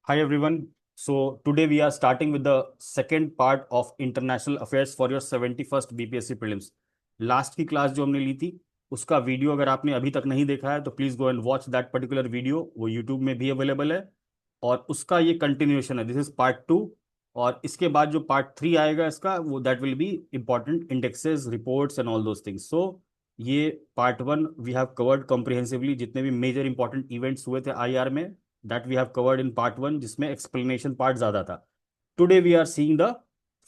Hi everyone. So today we are starting with the second part of international affairs for your 71st BPSC prelims. Last की class जो हमने ली थी उसका video अगर आपने अभी तक नहीं देखा है तो please go and watch that particular video. वो यूट्यूब में भी अवेलेबल है और उसका ये कंटिन्यूएशन है। This is part 2। और इसके बाद जो पार्ट 3 आएगा इसका वो that will be important indexes reports and all those things. So ये part 1 we have covered comprehensively जितने भी मेजर इंपॉर्टेंट इवेंट्स हुए थे आईआर में, that we have covered in part 1 जिसमें एक्सप्लेनेशन पार्ट ज्यादा था। Today we are seeing the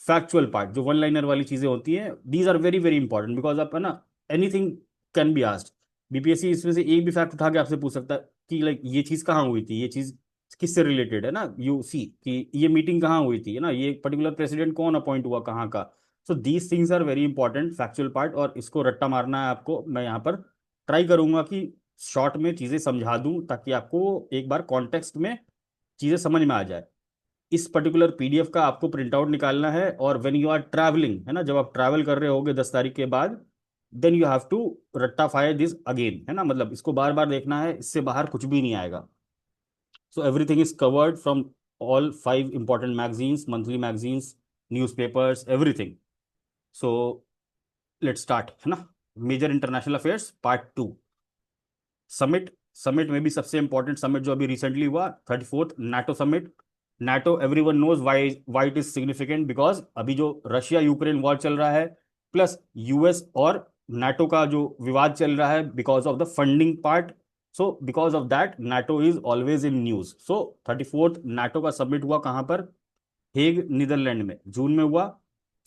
factual part, जो वन लाइनर वाली चीजें होती हैं। These are very very important because आप है ना, anything can be asked. BPSC इसमें से एक भी फैक्ट उठा के आपसे पूछ सकता है कि लाइक ये चीज कहाँ हुई थी, ये चीज किससे रिलेटेड है ना, यू सी कि ये मीटिंग कहाँ हुई थी है ना, ये पर्टिकुलर प्रेसिडेंट कौन अपॉइंट हुआ कहाँ का। So these things are very important factual part, और इसको रट्टा मारना है आपको। मैं यहाँ पर ट्राई करूंगा कि शॉर्ट में चीजें समझा दूं ताकि आपको एक बार कॉन्टेक्स्ट में चीजें समझ में आ जाए। इस पर्टिकुलर पीडीएफ का आपको प्रिंट आउट निकालना है, और व्हेन यू आर ट्रैवलिंग है ना, जब आप ट्रैवल कर रहे होगे 10 तारीख के बाद, देन यू हैव टू रट्टाफाई दिस अगेन है ना, मतलब इसको बार बार देखना है, इससे बाहर कुछ भी नहीं आएगा। So everything is covered from all 5 important magazines, monthly magazines, newspapers, everything. So let's start है ना। Major international affairs part 2। Summit. Summit में भी सबसे इंपॉर्टेंट समिट जो अभी रिसेंटली हुआ, 34th NATO summit. NATO everyone knows why why it is significant, because अभी जो रशिया यूक्रेन वॉर चल रहा है प्लस यूएस और नाटो का जो विवाद चल रहा है because of the funding part. So because of that NATO is always in news. So 34th NATO का समिट हुआ कहां पर? हेग नीदरलैंड में, जून में हुआ।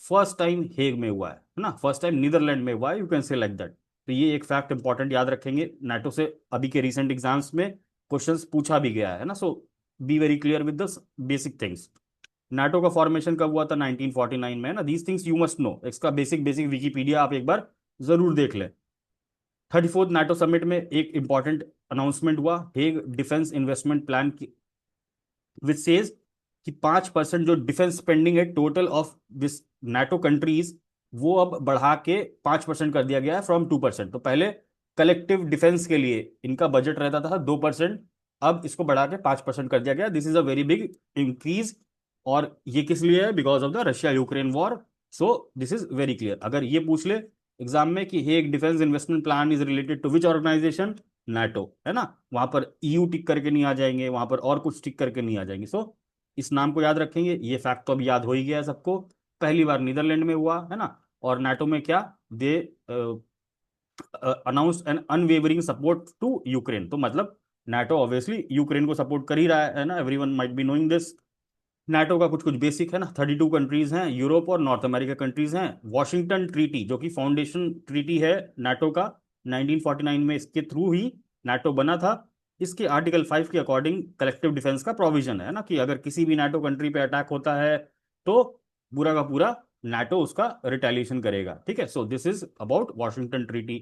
फर्स्ट टाइम हेग में हुआ है ना, फर्स्ट टाइम नीदरलैंड में हुआ है, you can say like that. तो ये एक फैक्ट इंपॉर्टेंट याद रखेंगे। नाटो से अभी के रिसेंट एग्जाम्स में क्वेश्चंस पूछा भी गया है ना, so be very clear with the basic things. NATO का फॉर्मेशन कब हुआ था? 1949 में है ना। These things you must know, इसका बेसिक बेसिक विकीपीडिया आप एक बार जरूर देख लें। 34th नाटो समिट में एक इंपॉर्टेंट अनाउंसमेंट हुआ, हेग डिफेंस इन्वेस्टमेंट प्लान की, विच सेज कि 5% जो डिफेंस स्पेंडिंग है total of this NATO countries, वो अब बढ़ा के 5% कर दिया गया है फ्रॉम 2%। तो पहले कलेक्टिव डिफेंस के लिए इनका बजट रहता था 2%, अब इसको बढ़ा के 5% कर दिया गया। This is a very big increase. और ये किस लिए है? Because of the Russia Ukraine war. So this is very clear. अगर ये पूछ ले एग्जाम में कि hey defence investment plan is related to which organisation, NATO है ना, वहां पर ईयू टिक करके नहीं आ जाएंगे, वहां पर और कुछ टिक करके नहीं आ जाएंगे। सो इस नाम को याद रखेंगे। ये फैक्ट तो अब याद हो ही गया है सबको। पहली बार नीदरलैंड में हुआ है ना। और नाटो में क्या, they announce an unwavering support to Ukraine. तो मतलब नाटो ऑब्वियसली यूक्रेन को सपोर्ट कर ही रहा है ना, everyone might be knowing this. NATO का कुछ कुछ बेसिक है ना, 32 कंट्रीज हैं, यूरोप और नॉर्थ अमेरिका कंट्रीज हैं। वॉशिंगटन ट्रीटी जो कि फाउंडेशन ट्रीटी है नाटो का, 1949 में इसके थ्रू ही नाटो बना था। इसके आर्टिकल 5 के अकॉर्डिंग कलेक्टिव डिफेंस का प्रोविजन है ना, कि अगर किसी भी नाटो कंट्री पे अटैक होता है तो पूरा का पूरा नाटो उसका रिटेलिएशन करेगा। ठीक है, सो this is about Washington treaty.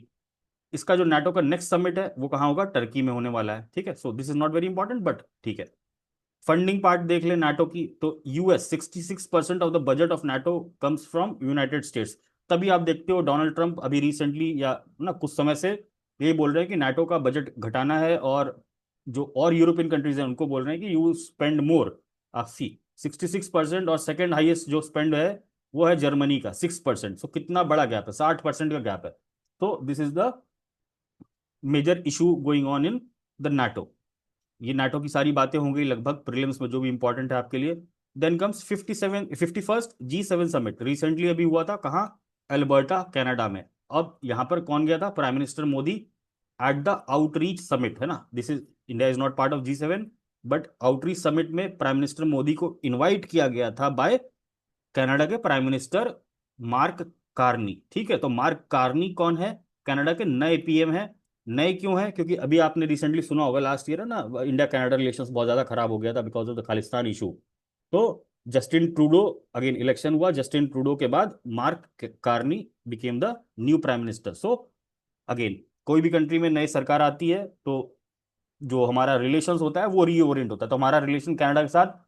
इसका जो नाटो का नेक्स्ट समिट है वो कहाँ होगा? टर्की में होने वाला है। ठीक है, सो this is not very important but ठीक है। फंडिंग पार्ट देख ले नाटो की, तो US 66% of the budget of NATO comes from United states. तभी आप देखते हो डोनाल्ड ट्रंप अभी रिसेंटली या ना कुछ समय से ये बोल रहे हैं कि नाटो का बजट घटाना है, और जो और यूरोपियन कंट्रीज हैं उनको बोल रहे हैं कि यू स्पेंड मोर। आप सी 66%, और सेकेंड हाईएस्ट जो स्पेंड है वो है जर्मनी का 6%। सो कितना बड़ा गैप है, 60% का गैप है। तो this is the major issue going on in the NATO. ये नाटो की सारी बातें हो गई लगभग प्रीलिम्स में जो भी इंपॉर्टेंट है आपके लिए। Then comes 51st G7 summit, recently अभी हुआ था कहाँ? अल्बर्टा कनाडा में। अब यहां पर कौन गया था? Prime minister Modi at the outreach summit है ना। This is, India is not part of G7, but outreach summit में प्राइम मिनिस्टर मोदी को इन्वाइट किया गया था बाय कनाडा के प्राइम मिनिस्टर मार्क कार्नी। ठीक है, तो मार्क कार्नी कौन है? कनाडा के नए पीएम है। नए क्यों है? क्योंकि अभी आपने रिसेंटली सुना होगा, लास्ट ईयर है ना, इंडिया कनाडा रिलेशंस बहुत ज्यादा खराब हो गया था because of the Khalistan issue. तो जस्टिन ट्रूडो, अगेन इलेक्शन हुआ, जस्टिन ट्रूडो के बाद mark Carney became the new prime minister. So again कोई भी कंट्री में नई सरकार आती है तो जो हमारा रिलेशंस होता है वो रीओरिएंट होता है। तो हमारा रिलेशन कनाडा के साथ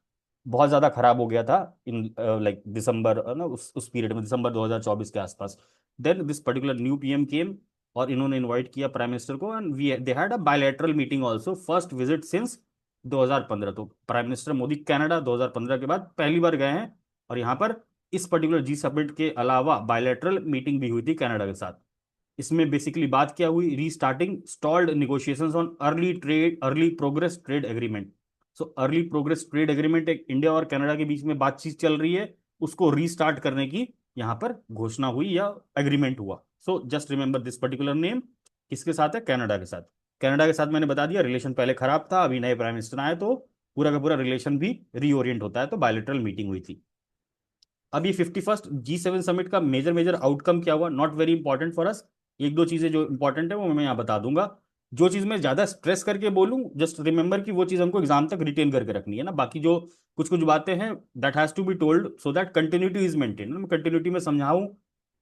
बहुत ज्यादा खराब हो गया था इन लाइक दिसंबर ना, उस पीरियड में, दिसंबर 2024 के आसपास। Then this particular new PM came, और इन्होंने इनवाइट किया प्राइम मिनिस्टर को, and we they had a bilateral meeting also, first visit since 2015, तो प्राइम मिनिस्टर मोदी कनाडा 2015 के बाद पहली बार गए हैं। और यहाँ पर इस पर्टिकुलर जी समिट के अलावा बायलैटरल मीटिंग भी हुई थी कनाडा के साथ। इसमें बेसिकली बात क्या हुई, restarting stalled negotiations on early progress trade agreement. So early progress trade agreement एक इंडिया और कनाडा के बीच में बातचीत चल रही है, उसको रीस्टार्ट करने की यहाँ पर घोषणा हुई या एग्रीमेंट हुआ। सो just remember this particular name. किसके साथ है, कनाडा के साथ। कनाडा के साथ मैंने बता दिया रिलेशन पहले खराब था, अभी नए प्राइम मिनिस्टर आए तो पूरा का पूरा रिलेशन भी रीओरिएंट होता है, तो बायलेटरल मीटिंग हुई थी। अब ये 51st G7 समिट का मेजर मेजर आउटकम क्या हुआ, not very important for us. एक दो चीजें जो इंपॉर्टेंट है वो मैं यहाँ बता दूंगा। जो चीज मैं ज्यादा स्ट्रेस करके बोलूं, जस्ट रिमेंबर कि वो चीज हमको एग्जाम तक रिटेन करके रखनी है ना। बाकी जो कुछ कुछ बातें हैं that has to be told so that continuity is maintain, मैं कंटिन्यूटी में समझाऊं,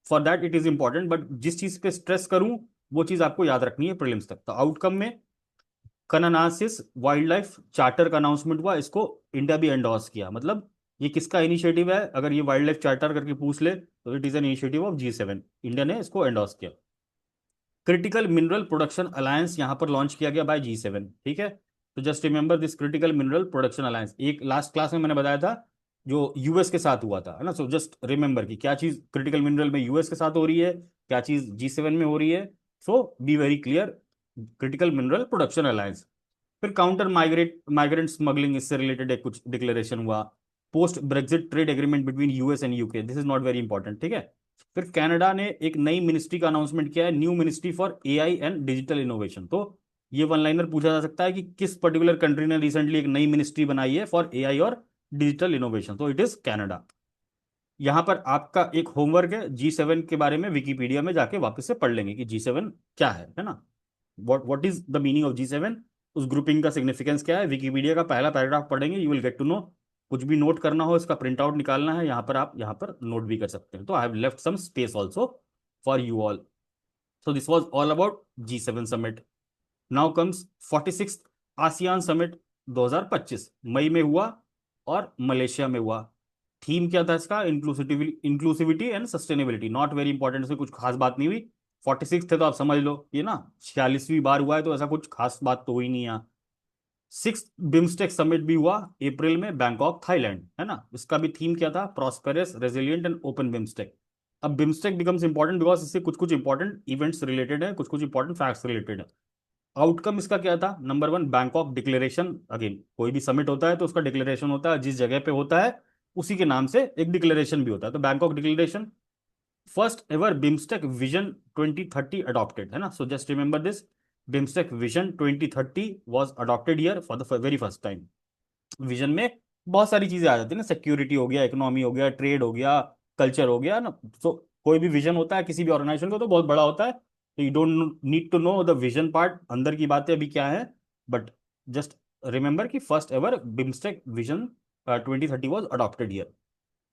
for that it is important. But जिस चीज पे स्ट्रेस करूं वो चीज आपको याद रखनी है प्रीलिम्स तक। तो आउटकम में कनानासिस वाइल्ड लाइफ चार्टर का अनाउंसमेंट हुआ, इसको इंडिया भी एंडोर्स किया। मतलब ये किसका इनिशिएटिव है, अगर ये वाइल्ड लाइफ चार्टर करके पूछ ले तो it is an initiative of G7, India ने इसको एंडोर्स किया। क्रिटिकल मिनरल प्रोडक्शन अलायंस यहाँ पर लॉन्च किया गया बाय G7, ठीक है। तो just remember this critical mineral production alliance, एक लास्ट क्लास में मैंने बताया था जो यूएस के साथ हुआ था, है ना। सो जस्ट रिमेंबर कि क्या चीज क्रिटिकल मिनरल में यूएस के साथ हो रही है, क्या चीज G7 में हो रही है। So be very clear, critical mineral production alliance. फिर काउंटर माइग्रेंट स्मगलिंग, इससे रिलेटेड एक कुछ डिक्लेरेशन हुआ। Post Brexit trade agreement between US and UK, this is not very important, ठीक है। फिर कनाडा ने एक नई मिनिस्ट्री का अनाउंसमेंट किया है, new ministry for AI and digital innovation. तो ये वन लाइनर पूछा जा सकता है कि किस पर्टिकुलर कंट्री ने रिसेंटली एक नई मिनिस्ट्री बनाई है फॉर एआई और डिजिटल इनोवेशन, तो इट इज कनाडा। यहां पर आपका एक होमवर्क है, G7 के बारे में विकिपीडिया में जाके वापस से पढ़ लेंगे कि G7 क्या है ना। What is the meaning of G7, उस ग्रुपिंग का सिग्निफिकेंस क्या है, विकिपीडिया का पहला पैराग्राफ पढ़ेंगे, you will get to know. कुछ भी नोट करना हो, इसका प्रिंट आउट निकालना है, यहाँ पर आप यहाँ पर नोट भी कर सकते हैं। तो I have left some space also for you all. So this was all about G7 summit. Now comes 46th ASEAN summit 2025, मई में हुआ और मलेशिया में हुआ। थीम क्या था इसका, inclusivity and sustainability, not very important, इसमें कुछ खास बात नहीं हुई। 46 थे तो आप समझ लो ये ना 46वीं बार हुआ है, तो ऐसा कुछ खास बात तो हुई नहीं यहाँ। 6th बिम्स्टेक समिट भी हुआ अप्रैल में बैंकॉक थाईलैंड, है ना। इसका भी थीम क्या था, prosperous resilient and open BIMSTEC. अब बिम्स्टेक बिकम्स इंपॉर्टेंट बिकॉज इससे कुछ कुछ इंपॉर्टेंट इवेंट्स रिलेटेड है, कुछ कुछ इंपॉर्टेंट फैक्ट्स रिलेटेड है। आउटकम इसका क्या था, number one Bangkok declaration. Again कोई भी समिट होता है तो उसका डिक्लेरेशन होता है, जिस जगह पे होता है उसी के नाम से एक डिक्लेरेशन भी होता है, तो Bangkok declaration. First ever BIMSTEC vision 2030 adopted, है ना। So just remember this, BIMSTEC vision 2030 was adopted here for the very first time. Vision में बहुत सारी चीजें आ जाती है ना, सिक्योरिटी हो गया, इकोनॉमी हो गया, ट्रेड हो गया, कल्चर हो गया ना। सो कोई भी विजन होता है किसी भी ऑर्गेनाइजेशन को तो बहुत बड़ा होता है, तो you don't need to know the vision part, अंदर की बातें अभी क्या है, बट जस्ट रिमेंबर कि first ever BIMSTEC vision 2030 was adopted year.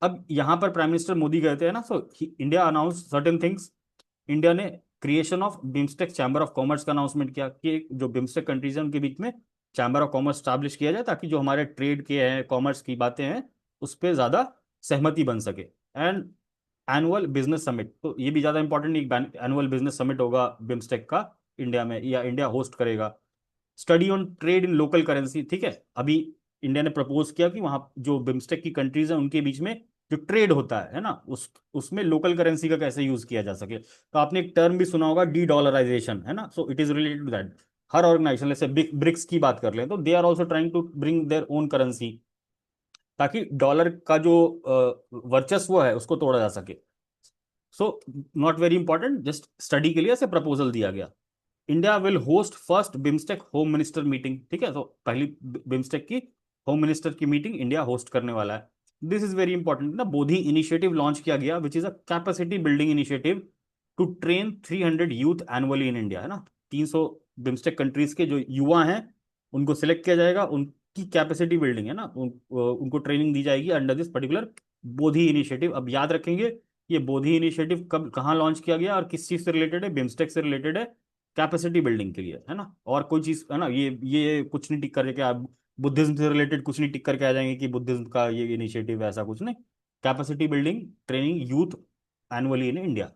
अब यहाँ पर प्राइम मिनिस्टर मोदी कहते हैं ना, so India announce certain things. India ने creation of BIMSTEC chamber of commerce का अनाउंसमेंट किया कि जो बिम्स्टेक कंट्रीज हैं उनके बीच में चैम्बर ऑफ कॉमर्स स्टैब्लिश किया जाए, ताकि जो हमारे ट्रेड के हैं, कॉमर्स की बातें हैं, उस पर ज्यादा सहमति बन सके। एंड एनुअल बिजनेस समिट, तो ये भी ज्यादा इंपॉर्टेंट, एक एनुअल बिजनेस समिट होगा बिम्स्टेक का इंडिया में, या इंडिया होस्ट करेगा। Study on trade in local currency, ठीक है। अभी इंडिया ने प्रपोज किया कि वहां जो बिम्स्टेक की कंट्रीज हैं उनके बीच में जो ट्रेड होता है ना, उसमें लोकल करेंसी का कैसे यूज किया जा सके। तो आपने एक टर्म भी सुना होगा, डी डॉलराइजेशन, है ना। So it is related to that. हर ऑर्गेनाइजेशन जैसे ब्रिक्स की बात कर लें तो they are also trying to bring their own currency, ताकि डॉलर का जो वर्चस्व है उसको तोड़ा जा सके। So not very important, just study के लिए ऐसे प्रपोजल दिया गया। India will host first BIMSTEC home minister meeting, ठीक है। तो पहली बिम्स्टेक की होम मिनिस्टर की मीटिंग इंडिया होस्ट करने वाला है। दिस इज वेरी इंपॉर्टेंट ना, बोधि इनिशिएटिव लॉन्च किया गया which is a capacity building initiative to train 300 youth annually in India, है ना। 300 बिम्स्टेक कंट्रीज के जो युवा हैं उनको सिलेक्ट किया जाएगा, उनकी कैपेसिटी बिल्डिंग है ना, उनको ट्रेनिंग दी जाएगी under this particular Bodhi initiative. अब याद रखेंगे ये बोधि इनिशिएटिव कब कहाँ लॉन्च किया गया और किस चीज से रिलेटेड है, बिम्स्टेक से रिलेटेड है, कैपेसिटी बिल्डिंग के लिए, है ना। और कोई चीज है ना, ये कुछ नहीं टिक करके आप बुद्धिज्म से रिलेटेड कुछ नहीं टिक करके आ जाएंगे कि बुद्धिज्म का ये इनिशिएटिव है, ऐसा कुछ नहीं। Capacity building training youth annually in India.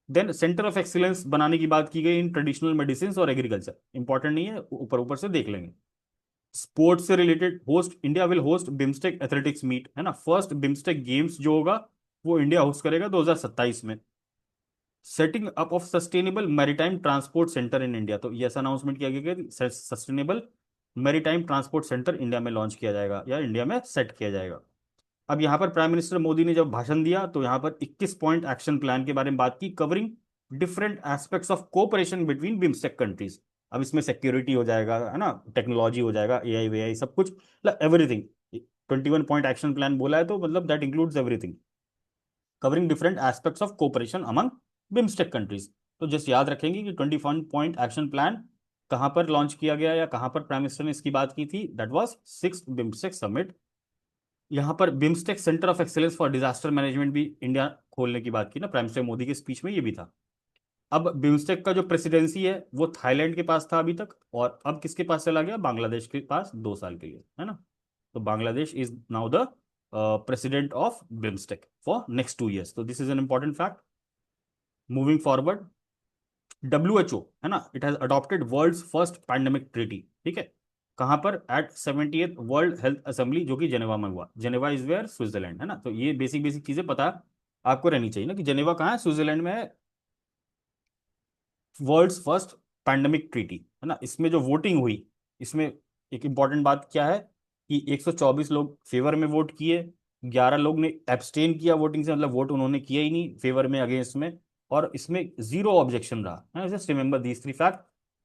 Then centre of excellence बनाने की बात की गई इन ट्रेडिशनल मेडिसिन और एग्रीकल्चर, इंपॉर्टेंट नहीं है, ऊपर ऊपर से देख लेंगे। स्पोर्ट्स से related, host India will host BIMSTEC athletics meet, है ना, फर्स्ट बिम्स्टेक गेम्स जो होगा वो इंडिया होस्ट करेगा 2027 में। Setting up of sustainable maritime transport centre in India, तो ये ऐसा अनाउंसमेंट किया गया कि sustainable maritime transport centre India में लॉन्च किया जाएगा या इंडिया में सेट किया जाएगा। अब यहाँ पर प्राइम मिनिस्टर मोदी ने जब भाषण दिया तो यहाँ पर 21 पॉइंट एक्शन प्लान के बारे में बात की, covering different aspects of cooperation between BIMSTEC countries. अब इसमें सिक्योरिटी हो जाएगा, है ना, टेक्नोलॉजी हो जाएगा, एआई वेआई सब कुछ, मतलब एवरीथिंग। 21 पॉइंट एक्शन प्लान बोला है तो मतलब that includes everything, covering different aspects of cooperation among BIMSTEC countries. तो जस्ट याद रखेंगे कि 21 पॉइंट एक्शन प्लान कहां पर लॉन्च किया गया या कहां पर प्राइम मिनिस्टर ने इसकी बात की थी, that was 6th BIMSTEC summit. यहाँ पर BIMSTEC centre of excellence for disaster management भी इंडिया खोलने की बात की ना प्राइम मिनिस्टर मोदी के स्पीच में, ये भी था। अब बिम्स्टेक का जो प्रेसिडेंसी है वो थाईलैंड के पास था अभी तक, और अब किसके पास चला गया, बांग्लादेश के पास 2 साल के लिए, है ना। तो Bangladesh is now the president of BIMSTEC for next 2 years, तो this is an important fact. Moving forward, W है ना, it has adopted world's first pandemic treaty, ठीक है। कहां पर, eight 70th world health assembly, जो कि जेनेवा में हुआ। जेनेवा इज वेयर, स्विट्जरलैंड, है ना। तो ये बेसिक बेसिक चीजें पता आपको रहनी चाहिए ना कि जेनेवा कहाँ है, स्विट्जरलैंड में है। वर्ल्ड्स फर्स्ट पैंडेमिक ट्रीटी, है ना। इसमें जो वोटिंग हुई, इसमें एक इंपॉर्टेंट बात क्या है कि 124 लोग फेवर में वोट किए, 11 लोग ने एब्सटेन किया वोटिंग से, मतलब वोट उन्होंने किया ही नहीं फेवर में, अगेंस्ट में, और इसमें 0 ऑब्जेक्शन रहा, है। Just remember these 3 fact.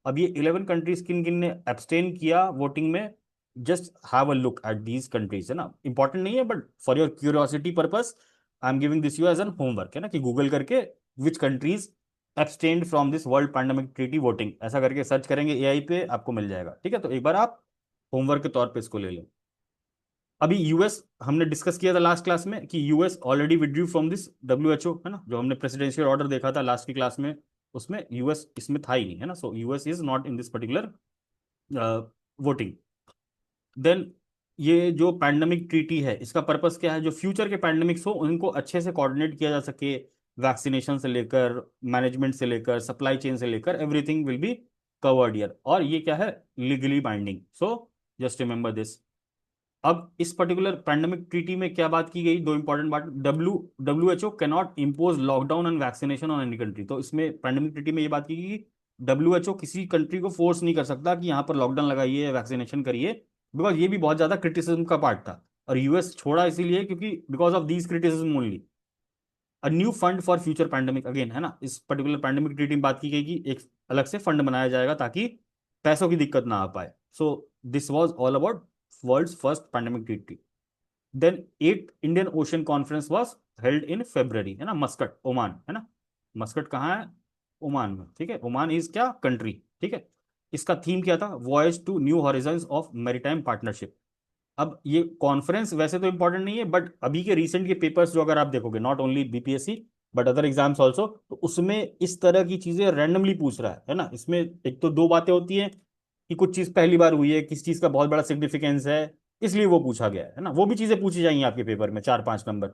अब ये 11 कंट्रीज किन किन ने एब्सटेन किया वोटिंग में, just have a look at these countries, है ना। इंपॉर्टेंट नहीं है but for your curiosity purpose I am giving this you as an homework, है ना, कि गूगल करके which countries abstained from this world pandemic treaty voting, ऐसा करके सर्च करेंगे एआई पे, आपको मिल जाएगा, ठीक है। तो एक बार आप होमवर्क के तौर पे इसको ले लो। अभी यूएस हमने डिस्कस किया था लास्ट क्लास में कि US already withdrew from this WHO, है ना, जो हमने प्रेसिडेंशियल ऑर्डर देखा था लास्ट की क्लास में, उसमें यूएस इसमें था ही नहीं, है ना। So US is not in this particular voting. Then ये जो पैंडेमिक ट्रीटी है इसका पर्पस क्या है, जो फ्यूचर के पैंडेमिक्स हो उनको अच्छे से कोऑर्डिनेट किया जा सके, वैक्सीनेशन से लेकर, मैनेजमेंट से लेकर, सप्लाई चेन से लेकर, everything will be covered year, और ये क्या है, legally binding. So just remember this. अब इस पर्टिकुलर पैंडेमिक ट्रीटी में क्या बात की गई, 2 इंपॉर्टेंट बात, W H O cannot impose lockdown and vaccination on any country. तो इसमें पैंडेमिक ट्रीटी में ये बात की गई कि डब्ल्यू एच ओ किसी कंट्री को फोर्स नहीं कर सकता कि यहाँ पर लॉकडाउन लगाइए या वैक्सीनेशन करिए, बिकॉज ये भी बहुत ज्यादा क्रिटिसिज्म का पार्ट था, और यूएस छोड़ा इसीलिए क्योंकि because of these criticism only. A new fund for future pandemic, again, है ना, इस पर्टिकुलर पैंडेमिक ट्रीटी में बात की गई कि एक अलग से फंड बनाया जाएगा ताकि पैसों की दिक्कत ना आ पाए। So this was all about world's first pandemic treaty. Then 8th Indian Ocean conference was held in February, है ना, मस्कट, ओमान, है ना। मस्कट कहाँ है, ओमान में, ठीक है। ओमान इज क्या, कंट्री, ठीक है। इसका थीम क्या था, voyage to new horizons of maritime partnership. अब ये कॉन्फ्रेंस वैसे तो इंपॉर्टेंट नहीं है, बट अभी के रिसेंट के पेपर्स जो अगर आप देखोगे, not only BPSC but other exams also, तो उसमें इस तरह की चीजें रैंडमली पूछ रहा है ना। इसमें एक तो 2 बातें होती हैं कि कुछ चीज पहली बार हुई है, किस चीज का बहुत बड़ा सिग्निफिकेंस है, इसलिए वो पूछा गया है ना। वो भी चीजें पूछी जाएंगी आपके पेपर में, 4-5 नंबर,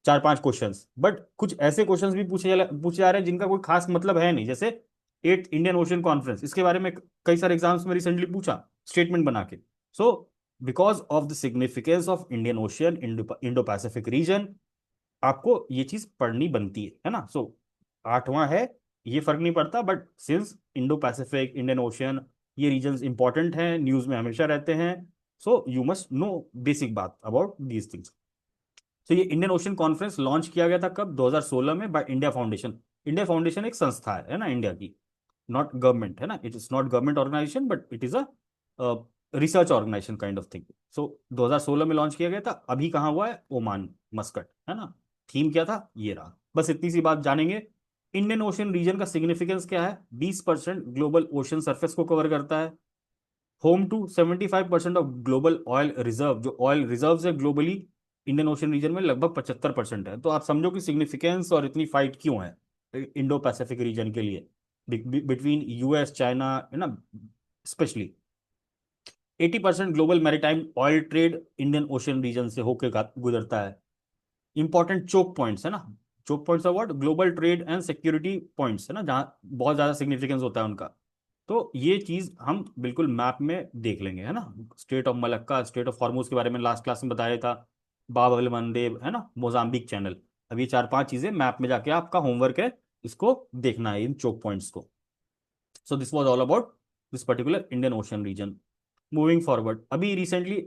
4-5 क्वेश्चंस, बट कुछ ऐसे क्वेश्चंस भी पूछे जा रहे हैं जिनका कोई खास मतलब है नहीं, जैसे 8th इंडियन ओशन कॉन्फ्रेंस, इसके बारे में कई सारे एग्जाम्स में रिसेंटली पूछा स्टेटमेंट बना के। So because of the significance of Indian ocean, Indo Pacific region, आपको ये चीज पढ़नी बनती है ना। सो 8वां है, ये फर्क नहीं पड़ता, but since Indo Pacific, Indian ocean, ये रीजन इंपॉर्टेंट हैं, न्यूज में हमेशा रहते हैं, so you must know basic बात अबाउट दीज थिंग्स। तो ये इंडियन ओशन कॉन्फ्रेंस लॉन्च किया गया था कब, 2016 में, by India foundation. India foundation एक संस्था है ना, इंडिया की, नॉट गवर्नमेंट, है ना, it is not government organisation but it is a research organisation kind of thing. So 2016 में लॉन्च किया गया था। अभी कहाँ हुआ है, ओमान, मस्कट, है ना। थीम क्या था, ये रहा, बस इतनी सी बात जानेंगे। इंडियन ओशन रीजन का सिग्निफिकेंस क्या है, 20% ग्लोबल ओशन सरफेस को कवर करता है, home to 75% of global oil reserve, जो ऑयल रिजर्व है ग्लोबली इंडियन ओशन रीजन में लगभग 75% है। तो आप समझो कि सिग्निफिकेंस और इतनी फाइट क्यों है इंडो पैसिफिक रीजन के लिए, बिटवीन यूएस, चाइना, है ना, specially. 80% global maritime oil trade Indian Ocean region से होकर गुजरता है। इंपॉर्टेंट चोक पॉइंट्स, है ना, choke points award global trade and security points, है ना, जहां बहुत ज्यादा सिग्निफिकेंस होता है उनका। तो ये चीज हम बिल्कुल मैप में देख लेंगे, है ना। State of Malacca, state of Hormuz के बारे में लास्ट क्लास में बताया था, बाब अल मंदेब, है ना, मोजाम्बिक चैनल। अब ये चार पांच चीजें मैप में जाके आपका होमवर्क है, इसको देखना है, इन चोक पॉइंट्स को। So this was all about this particular Indian Ocean region. Moving forward, अभी रिसेंटली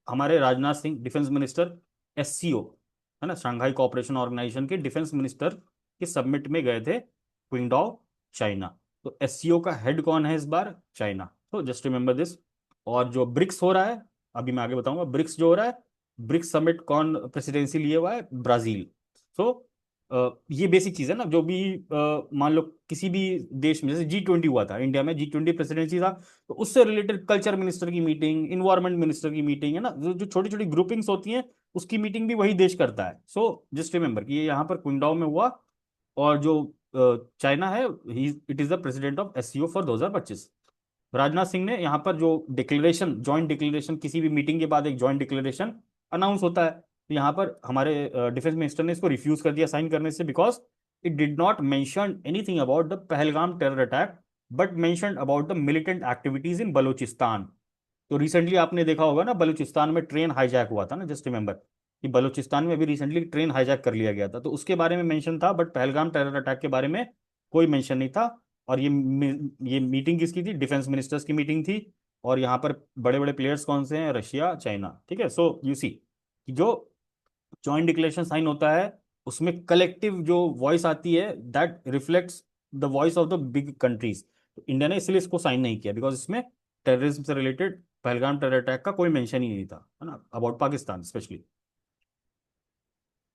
हमारे Rajnath Singh defence minister, SCO, है ना, शंघाई कोऑपरेशन ऑर्गेनाइजेशन के डिफेंस मिनिस्टर के सबमिट में गए थे क्विंगडाओ, चाइना। तो एससीओ का हेड कौन है इस बार? चाइना। तो जस्ट रिमेंबर दिस। और जो ब्रिक्स हो रहा है, अभी मैं आगे बताऊंगा, ब्रिक्स जो हो रहा है, ब्रिक्स समिट कौन प्रेसिडेंसी लिए हुआ है? ब्राजील। सो ये बेसिक चीज है ना, जो भी मान लो किसी भी देश में, जैसे G20 हुआ था, इंडिया में G20 प्रेसिडेंसी था, तो उससे रिलेटेड कल्चर मिनिस्टर की मीटिंग, इन्वायरमेंट मिनिस्टर की मीटिंग, है ना, जो छोटी छोटी ग्रुपिंग्स होती हैं, उसकी मीटिंग भी वही देश करता है। सो जस्ट रिमेंबर कि ये यहाँ पर क्विंगडाओ में हुआ। और जो चाइना है, it is the president of SCO for 2025। Rajnath Singh ने यहाँ पर जो डिक्लेरेशन, जॉइंट डिक्लेरेशन, किसी भी मीटिंग के बाद एक जॉइंट डिक्लेरेशन अनाउंस होता है, तो यहाँ पर हमारे डिफेंस मिनिस्टर ने इसको रिफ्यूज कर दिया साइन करने से, because it did not mention anything about the Pahalgam terror attack, but mention about the militant activities in Balochistan. तो रिसेंटली आपने देखा होगा ना, बलूचिस्तान में ट्रेन हाईजैक हुआ था ना, जस्ट रिमेंबर कि बलूचिस्तान में अभी रिसेंटली ट्रेन हाईजैक कर लिया गया था, तो उसके बारे में मेंशन था, बट पहलगाम टेरर अटैक के बारे में कोई मेंशन नहीं था। और ये मीटिंग किसकी थी? डिफेंस मिनिस्टर्स की मीटिंग थी। और यहाँ पर बड़े बड़े प्लेयर्स कौन से हैं? Russia, China. ठीक है, सो यू सी कि जो जॉइंट डिक्लेरेशन साइन होता है, उसमें कलेक्टिव जो वॉइस आती है, that reflects the voice of the big countries. तो इंडिया ने इसलिए इसको साइन नहीं किया, बिकॉज इसमें टेररिज्म से रिलेटेड पहलगाम टेरर अटैक का कोई मेंशन ही नहीं था, है ना, about Pakistan specially.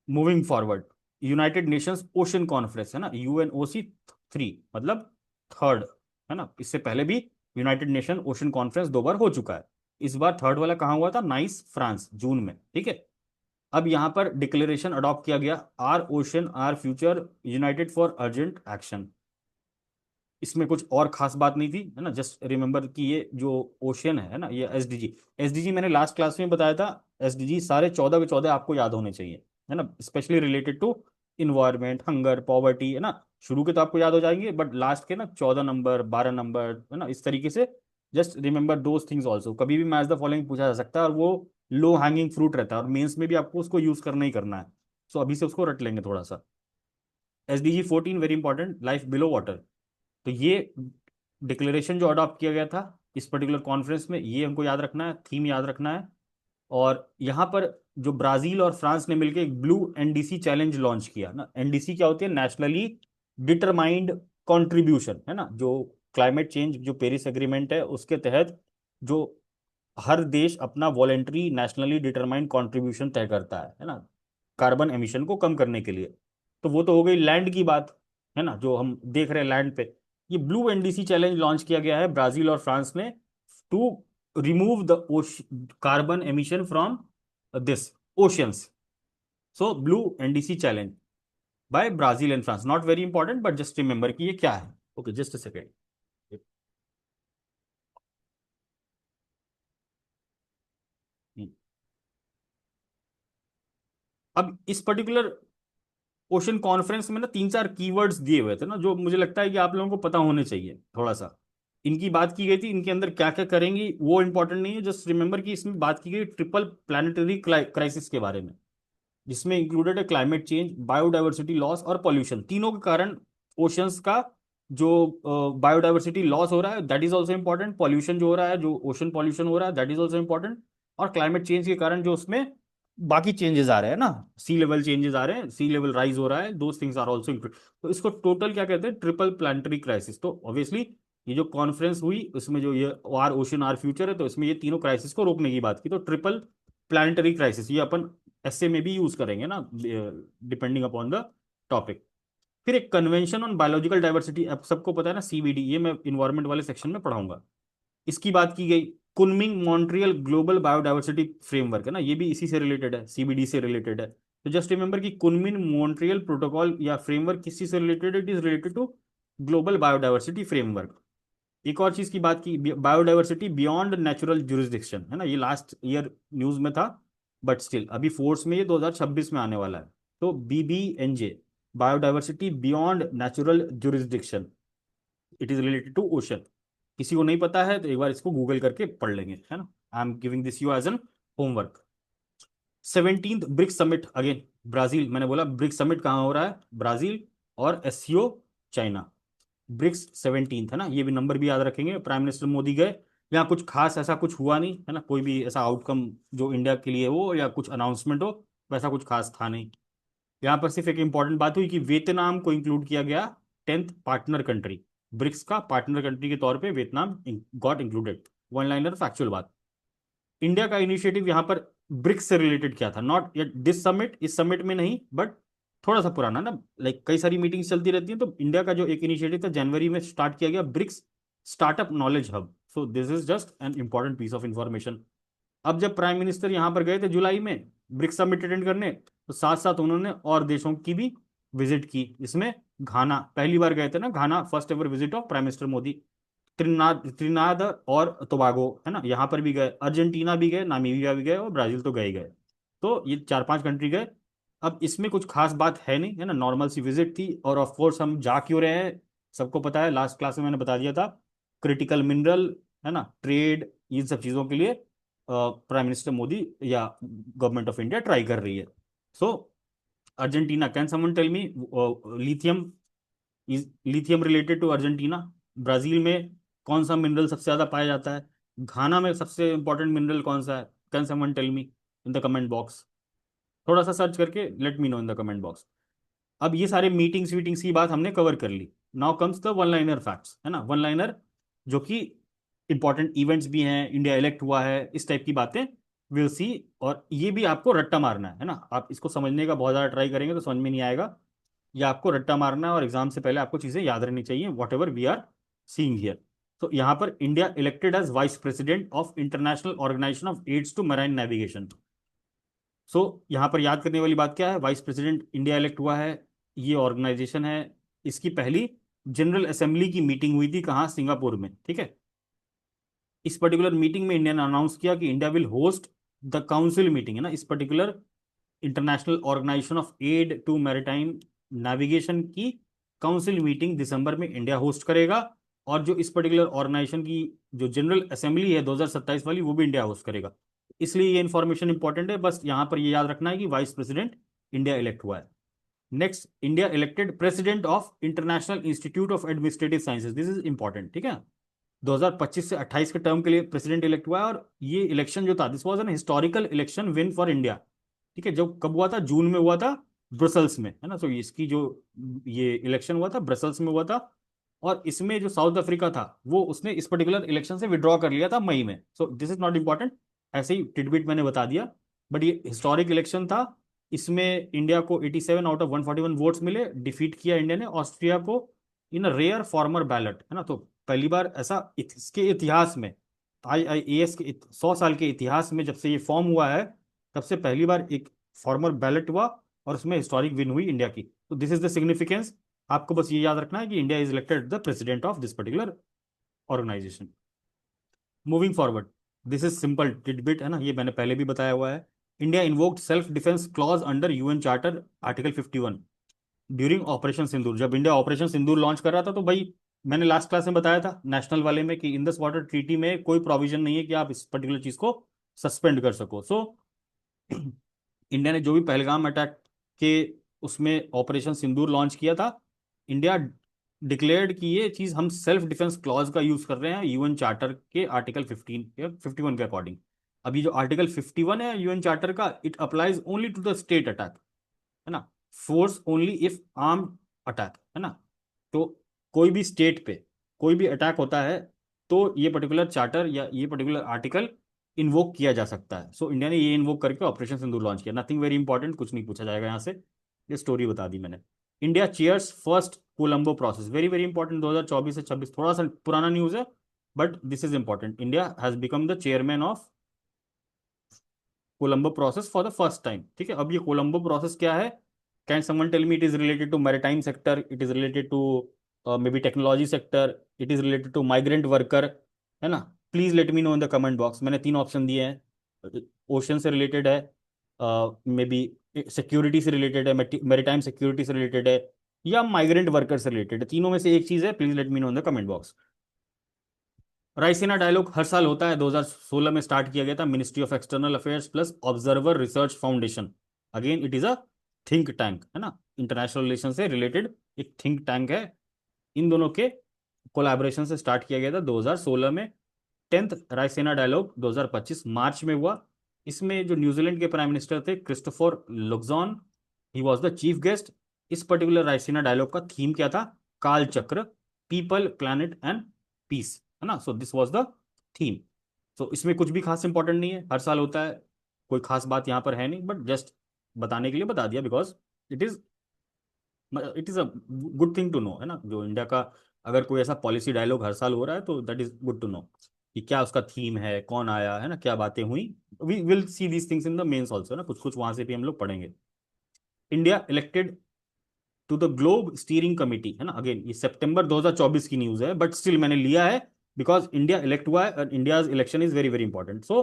Moving forward, United Nations ocean conference, है ना, UNOC 3, मतलब थर्ड, है ना। इससे पहले भी यूनाइटेड नेशन ओशन कॉन्फ्रेंस 2 बार हो चुका है। इस बार थर्ड वाला कहाँ हुआ था? नाइस, फ्रांस, जून में। ठीक है। अब यहां पर डिक्लेरेशन अडॉप्ट किया गया, our ocean our future, united for urgent action. इसमें कुछ और खास बात नहीं थी, है ना, जस्ट रिमेंबर कि ये जो ओशन है ना, ये एसडीजी, एसडीजी मैंने लास्ट क्लास में बताया था, एसडीजी सारे 14 के 14 आपको याद होने चाहिए, है ना, specially related to environment, hunger, poverty, है ना। शुरू के तो आपको याद हो जाएंगे, बट लास्ट के ना 14 नंबर, 12 नंबर, है ना, इस तरीके से just remember those things also. कभी भी मैच द फॉलोइंग पूछा जा सकता है, और वो लो हैंगिंग फ्रूट रहता है, और मेंस में भी आपको उसको यूज करना ही करना है। सो अभी से उसको रट लेंगे थोड़ा सा। SDG 14 very important, life below water. तो ये डिक्लेरेशन जो अडॉप्ट किया गया था इस पर्टिकुलर कॉन्फ्रेंस में, ये हमको याद रखना है, थीम याद रखना है। और यहाँ पर जो ब्राजील और फ्रांस ने मिलकर एक ब्लू एनडीसी चैलेंज लॉन्च किया ना, एनडीसी क्या होती है? नेशनली डिटरमाइंड कंट्रीब्यूशन, है ना, जो क्लाइमेट चेंज, जो पेरिस एग्रीमेंट है उसके तहत, जो हर देश अपना वॉलेंट्री नेशनली डिटरमाइंड कंट्रीब्यूशन तय करता है ना, कार्बन एमिशन को कम करने के लिए। तो वो तो हो गई लैंड की बात, है ना, जो हम देख रहे हैं लैंड पे। ये ब्लू एनडीसी चैलेंज लॉन्च किया गया है ब्राजील और फ्रांस ने, to remove the carbon emission from this oceans. So blue NDC challenge by Brazil and France, not very important, but just remember कि ये क्या है। Okay, just a second. अब इस पर्टिकुलर ओशन कॉन्फ्रेंस में ना तीन चार कीवर्ड्स दिए हुए थे ना, जो मुझे लगता है कि आप लोगों को पता होने चाहिए थोड़ा सा। इनकी बात की गई थी, इनके अंदर क्या क्या करेंगी वो इंपॉर्टेंट नहीं है, जस्ट रिमेंबर कि इसमें बात की गई ट्रिपल प्लानिटरी क्राइसिस के बारे में, जिसमें इंक्लूडेड है क्लाइमेट चेंज, बायोडाइवर्सिटी लॉस और पॉल्यूशन। तीनों के कारण ओशंस का जो बायोडाइवर्सिटी लॉस हो रहा है, that is also important. Pollution जो हो रहा है, जो ओशन पॉल्यूशन हो रहा है, दैट इज ऑल्सो इंपॉर्टेंट। और क्लाइमेट चेंज के कारण जो उसमें बाकी चेंजेस आ रहे हैं ना, सी लेवल चेंजेस आ रहे हैं, सी लेवल राइज हो रहा है, those things are also include. तो इसको टोटल क्या कहते हैं? Triple planetary crisis. तो ऑब्वियसली ये जो कॉन्फ्रेंस हुई उसमें जो ये आर ओशन आर फ्यूचर है, तो इसमें ये तीनों क्राइसिस को रोकने की बात की। तो ट्रिपल प्लानिटरी क्राइसिस ये अपन ऐसे में भी यूज करेंगे ना, डिपेंडिंग अपॉन द टॉपिक। फिर एक कन्वेंशन ऑन बायोलॉजिकल डाइवर्सिटी, अब सबको पता है ना, CBD, ये मैं इन्वायरमेंट वाले सेक्शन में पढ़ाऊंगा। इसकी बात की गई। Kunming Montreal global biodiversity framework, है ना, ये भी इसी से रिलेटेड है, CBD से रिलेटेड है। तो जस्ट रिमेंबर कि कुनमिंग मॉन्ट्रियल प्रोटोकॉल या फ्रेमवर्क किसी से related? It is related to global biodiversity framework. एक और चीज की बात की, बायोडाइवर्सिटी बियॉन्ड नेचुरल जुरिस्डिक्शन, है ना, ये लास्ट ईयर न्यूज में था, बट स्टिल अभी फोर्स में ये 2026 में आने वाला है। तो BBNJ, biodiversity beyond natural jurisdiction, it is related to ocean. किसी को नहीं पता है तो एक बार इसको गूगल करके पढ़ लेंगे, है ना। I am giving this you as an homework. 17th BRICS summit, again Brazil, मैंने बोला ब्रिक्स समिट कहाँ हो रहा है, ब्राजील और एससीओ चाइना। ब्रिक्स 17th है ना, ये भी नंबर भी याद रखेंगे। प्राइम मिनिस्टर मोदी गए, यहाँ कुछ खास ऐसा कुछ हुआ नहीं है ना, कोई भी ऐसा आउटकम जो इंडिया के लिए हो या कुछ अनाउंसमेंट हो, वैसा कुछ खास था नहीं। यहाँ पर सिर्फ एक इंपॉर्टेंट बात हुई कि वियतनाम को इंक्लूड किया गया 10th पार्टनर कंट्री, ब्रिक्स का पार्टनर कंट्री के तौर पे Vietnam got included. One liner factual बात। इंडिया का इनिशिएटिव यहाँ पर ब्रिक्स से रिलेटेड क्या था, नॉट येट दिस समिट, इस समिट में नहीं, बट थोड़ा सा पुराना ना, लाइक कई सारी मीटिंग्स चलती रहती हैं, तो इंडिया का जो एक इनिशिएटिव था जनवरी में स्टार्ट किया गया, BRICS startup knowledge hub. So this is just an important piece of information. अब जब प्राइम मिनिस्टर यहाँ पर गए थे जुलाई में ब्रिक्स समिट अटेंड करने, तो साथ साथ उन्होंने और देशों की भी विजिट की, इसमें घाना पहली बार गए थे ना, Ghana first ever visit of prime minister Modi. Trinidad Trinidad और टोबागो है ना, यहाँ पर भी गए, अर्जेंटीना भी गए, नामीबिया भी गए और ब्राजील तो गए ही गए। तो ये 4-5 कंट्री गए। अब इसमें कुछ खास बात है नहीं, है ना, नॉर्मल सी विजिट थी। और ऑफ कोर्स हम जा क्यों रहे हैं, सबको पता है, लास्ट क्लास में मैंने बता दिया था, क्रिटिकल मिनरल, है ना, ट्रेड, इन सब चीज़ों के लिए प्राइम मिनिस्टर मोदी या गवर्नमेंट ऑफ इंडिया ट्राई कर रही है। So Argentina, can someone tell me, lithium, is lithium related to Argentina. Brazil में कौन सा मिनरल सबसे ज्यादा पाया जाता है, घाना में सबसे इंपॉर्टेंट मिनरल कौन सा है, can someone tell me in the comment box. थोड़ा सा सर्च करके let me know in the comment box. अब ये सारे मीटिंग्स वीटिंग्स की बात हमने कवर कर ली। Now comes the one liner facts, है ना, वन लाइनर जो कि इंपॉर्टेंट इवेंट्स भी हैं, इंडिया इलेक्ट हुआ है, इस टाइप की बातें विल सी। और ये भी आपको रट्टा मारना है ना, आप इसको समझने का बहुत ज़्यादा ट्राई करेंगे तो समझ में नहीं आएगा। या आपको रट्टा मारना है और एग्जाम से पहले आपको चीज़ें याद रहनी चाहिए, whatever we are seeing here. तो यहाँ पर India elected as vice president of international organisation of aids to marine navigation. So यहाँ पर याद करने वाली बात क्या है, वाइस प्रेसिडेंट इंडिया इलेक्ट हुआ है, ये ऑर्गेनाइजेशन है। इसकी पहली जनरल असेंबली की मीटिंग हुई थी कहाँ, सिंगापुर में, ठीक है। इस पर्टिकुलर मीटिंग में इंडिया ने अनाउंस किया कि India will host the council meeting, है ना, इस particular international organisation of aid to maritime navigation की काउंसिल मीटिंग दिसंबर में इंडिया होस्ट करेगा। और जो इस पर्टिकुलर ऑर्गेनाइजेशन की जो जनरल असेंबली है 2027 वाली, वो भी इंडिया होस्ट करेगा। इसलिए ये इन्फॉर्मेशन इंपॉर्टेंट है, बस यहाँ पर ये याद रखना है कि वाइस प्रेसिडेंट इंडिया इलेक्ट हुआ है। Next, India elected president of international institute of administrative sciences, this is important, ठीक है। 2025 से 28 के टर्म के लिए प्रेसिडेंट इलेक्ट हुआ है। और ये इलेक्शन जो था, this was an historical election win for India, ठीक है। जो कब हुआ था, जून में हुआ था, ब्रसल्स में, है ना। तो इसकी जो ये इलेक्शन हुआ था ब्रसल्स में हुआ था। और इसमें जो साउथ अफ्रीका था वो उसने इस पर्टिकुलर इलेक्शन से विड्रॉ कर लिया था मई में। सो दिस इज नॉट इंपॉर्टेंट, ऐसे ही टिडबिट मैंने बता दिया। बट ये हिस्टोरिक इलेक्शन था, इसमें इंडिया को 87 आउट ऑफ 141 वोट्स मिले, डिफीट किया इंडिया ने ऑस्ट्रिया को इन रेयर फॉर्मर बैलेट, है ना। तो पहली बार ऐसा इसके इतिहास में, IIAS के 100 साल के इतिहास में जब से ये फॉर्म हुआ है, तब से पहली बार एक फॉर्मर बैलेट हुआ और उसमें हिस्टोरिक विन हुई इंडिया की। तो दिस इज द सिग्निफिकेंस। आपको बस ये याद रखना है कि India is elected the president of this particular organization. Moving forward, this is simple tidbit, है ना, ये मैंने पहले भी बताया हुआ है। India invoked self defence clause under UN charter article 51 during operation Sindoor. जब इंडिया ऑपरेशन सिंदूर लॉन्च कर रहा था, तो भाई मैंने लास्ट क्लास में बताया था नेशनल वाले में कि इन दिस वाटर ट्रीटी में कोई प्रोविजन नहीं है कि आप इस पर्टिकुलर चीज को सस्पेंड कर सको। सो इंडिया ने जो भी पहलगाम अटैक के उसमें ऑपरेशन सिंदूर लॉन्च किया था, इंडिया डिक्लेयर्ड कि ये चीज हम सेल्फ डिफेंस क्लॉज का यूज कर रहे हैं यूएन चार्टर के आर्टिकल 51 के अकॉर्डिंग। अभी जो आर्टिकल 51 है यूएन चार्टर का, it applies only to the state attack, है ना, force only if arm attack, है ना। तो कोई भी स्टेट पे कोई भी अटैक होता है तो ये पर्टिकुलर चार्टर या ये पर्टिकुलर आर्टिकल इन्वोक किया जा सकता है। सो इंडिया ने ये इन्वोक करके ऑपरेशन सिंदूर लॉन्च किया। नथिंग वेरी इंपॉर्टेंट, कुछ नहीं पूछा जाएगा यहाँ से, ये स्टोरी बता दी मैंने। India chairs first Colombo process, very very important, 2024 से 26, थोड़ा सा पुराना न्यूज है but this is important. India has become the chairman of Colombo process for the first time, ठीक है। अब ये कोलंबो प्रोसेस क्या है, can someone tell me, it is related to maritime sector, it is related to maybe technology sector, it is related to migrant worker, है ना। Please let me know in the comment box. मैंने 3 option दिए हैं, ocean से related है, may be security से related है, maritime security से रिलेटेड है, या माइग्रेंट वर्कर से रिलेटेड है। तीनों में से एक चीज है, please let me know in the comment box. Raisina dialogue हर साल होता है, 2016 में स्टार्ट किया गया था, ministry of external affairs plus observer research foundation. Again it is a think tank, है ना, इंटरनेशनल रिलेशन से रिलेटेड एक थिंक टैंक है। इन दोनों के कोलैबोरेशन से स्टार्ट किया गया था 2016 में। 10th रायसीना डायलॉग 2025 मार्च में हुआ। इसमें जो न्यूजीलैंड के प्राइम मिनिस्टर थे Christopher Luxon, he was the chief guest. इस पर्टिकुलर रायसीना डायलॉग का थीम क्या था? काल चक्र, पीपल प्लैनेट एंड पीस, है ना। So this was the theme. So इसमें कुछ भी खास इंपॉर्टेंट नहीं है, हर साल होता है, कोई खास बात यहाँ पर है नहीं, बट जस्ट बताने के लिए बता दिया, because it is it is a good thing to know, है ना। जो इंडिया का अगर कोई ऐसा पॉलिसी डायलॉग हर साल हो रहा है तो that is good to know कि क्या उसका थीम है, कौन आया, है ना, क्या बातें हुई। We will see these things in the mains also, ना, कुछ कुछ वहां से भी हम लोग पढ़ेंगे। India elected to the globe steering committee, है ना। अगेन ये सितंबर 2024 की न्यूज है, बट स्टिल मैंने लिया है बिकॉज इंडिया इलेक्ट हुआ है और India election is very very important. So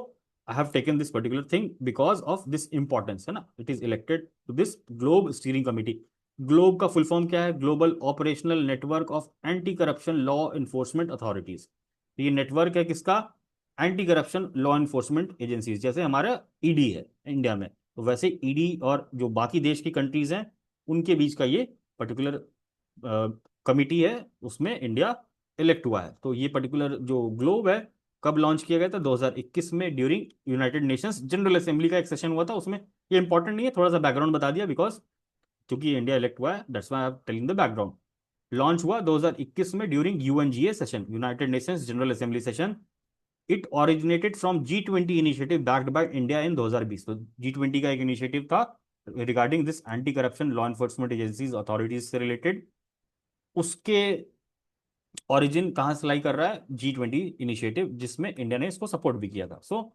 I have taken this particular thing because of this importance, है ना। It is elected to this globe steering committee. Globe का full form क्या है? Global operational network of anti corruption law enforcement authorities. तो ये network है किसका? Anti corruption law enforcement agencies. जैसे हमारा ईडी है इंडिया में, तो वैसे ईडी और जो बाकी देश की कंट्रीज हैं उनके बीच का ये पर्टिकुलर कमिटी है, उसमें इंडिया इलेक्ट हुआ है। तो ये पर्टिकुलर जो ग्लोब है कब लॉन्च किया गया था? 2021 में during United Nations General assembly का एक सेशन हुआ था उसमें। ये इंपॉर्टेंट नहीं है, थोड़ा सा बैकग्राउंड बता दिया बिकॉज क्योंकि इंडिया इलेक्ट हुआ है, that's why I am telling the background. Launch हुआ 2021 में during UNGA session, United Nations General assembly session. It originated from G20 initiative backed by India in 2020। तो G20 का एक इनिशिएटिव था regarding this anti corruption law enforcement agencies authorities से related. उसके origin कहाँ से लाई कर रहा है? G20 इनिशिएटिव, जिसमें इंडिया ने इसको सपोर्ट भी किया था। सो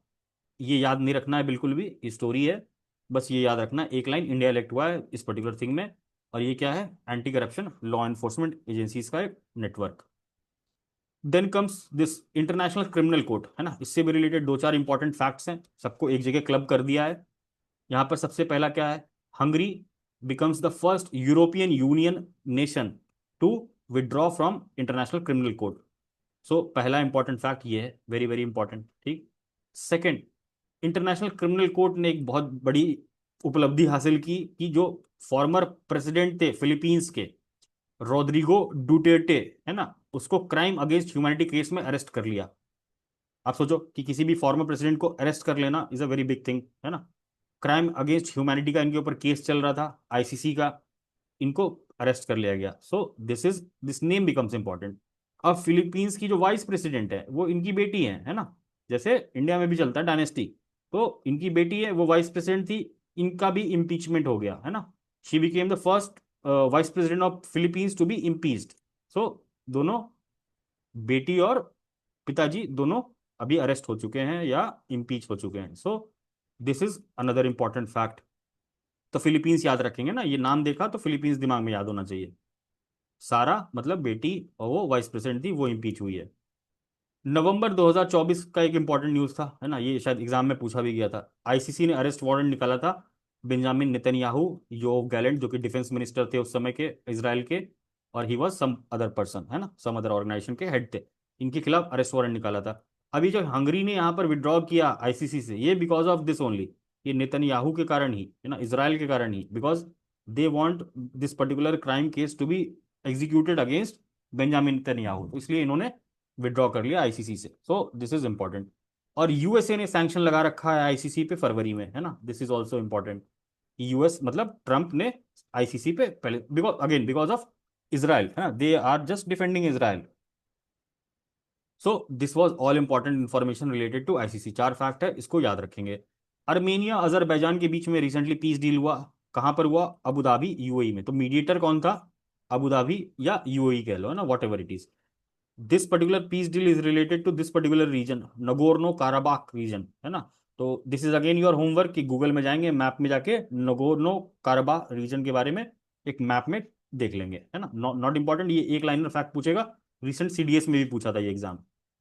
ये याद नहीं रखना है बिल्कुल भी, स्टोरी है, बस ये याद रखना है एक लाइन, इंडिया इलेक्ट हुआ है इस पर्टिकुलर थिंग में। और ये क्या है? Anti corruption law enforcement agencies का एक network. Then comes this international criminal court, है ना। इससे भी रिलेटेड दो चार इंपॉर्टेंट फैक्ट्स हैं, सबको एक जगह क्लब कर दिया है। यहाँ पर सबसे पहला क्या है? Hungary becomes the first European Union nation to withdraw from International criminal Court. So पहला इंपॉर्टेंट फैक्ट ये है, वेरी वेरी इंपॉर्टेंट, ठीक। सेकंड, इंटरनेशनल क्रिमिनल कोर्ट ने एक बहुत बड़ी उपलब्धि हासिल की कि जो फॉर्मर प्रेसिडेंट थे फिलीपींस के, रोड्रिगो डुटेर्टे, है ना, उसको क्राइम अगेंस्ट ह्यूमैनिटी केस में अरेस्ट कर लिया। आप सोचो कि किसी भी फॉर्मर प्रेसिडेंट को अरेस्ट कर लेना is a very big thing, है ना। क्राइम अगेंस्ट ह्यूमैनिटी का इनके ऊपर केस चल रहा था आईसीसी का, इनको अरेस्ट कर लिया गया। So this name becomes important. अब फिलीपींस की जो वाइस प्रेसिडेंट है वो इनकी बेटी है ना। जैसे इंडिया में भी चलता है डायनेस्टी, तो इनकी बेटी है, वो वाइस प्रेसिडेंट थी, इनका भी इम्पीचमेंट हो गया, है ना। She became the first vice president of Philippines to be impeached. So दोनों, बेटी और पिताजी दोनों अभी अरेस्ट हो चुके हैं या इम्पीच हो चुके हैं। सो this is another important fact. तो फिलीपींस याद रखेंगे ना, ये नाम देखा तो फिलीपींस दिमाग में याद होना चाहिए। सारा मतलब बेटी, और वो वाइस प्रेसिडेंट थी, वो इम्पीच हुई है। नवंबर 2024 का एक इंपॉर्टेंट न्यूज़ था, है ना, ये शायद एग्जाम में पूछा भी गया था। आईसीसी ने अरेस्ट वारंट निकाला था बेंजामिन नेतन्याहू, योव गैलेंट, जो कि डिफेंस मिनिस्टर थे उस समय के इसराइल के, और he was some other person, है ना, सम अदर ऑर्गेनाइजेशन के हेड थे। इनके खिलाफ अरेस्ट वारंट निकाला था। अभी जो हंगरी ने यहाँ पर विड्रॉ किया आईसीसी से, ये बिकॉज ऑफ दिस ओनली, ये नेतन्याहू के कारण ही, है ना, इसराइल के कारण ही, because they want this particular crime case to be executed against Benjamin Netanyahu, तो इसलिए इन्होंने विड्रॉ कर लिया आईसीसी से। So this is important. और यूएसए ने सैंक्शन लगा रखा है आईसीसी पे फरवरी में, है ना, this is also important. US मतलब ट्रंप ने आईसीसी पे पहले, because again because of Israel, है ना, they are just defending Israel. So this was all important information related to ICC. चार फैक्ट है, इसको याद रखेंगे। अर्मेनिया अजरबैजान के बीच में रिसेंटली पीस डील हुआ। कहां पर हुआ? अबू धाबी यूएई में। तो मीडिएटर कौन था? अबू धाबी या यूएई कह लो, है ना, whatever it is. This particular piece deal is related to this particular region, Nagorno Karabakh region, है ना। तो this is again your homework कि गूगल में जाएंगे, मैप में जाके नगोर्नो काराबाख रीजन के बारे में एक मैप में देख लेंगे, है ना। नॉट इंपॉर्टेंट, ये एक लाइनर फैक्ट पूछेगा। रिसेंट सीडीएस में भी पूछा था ये एग्जाम,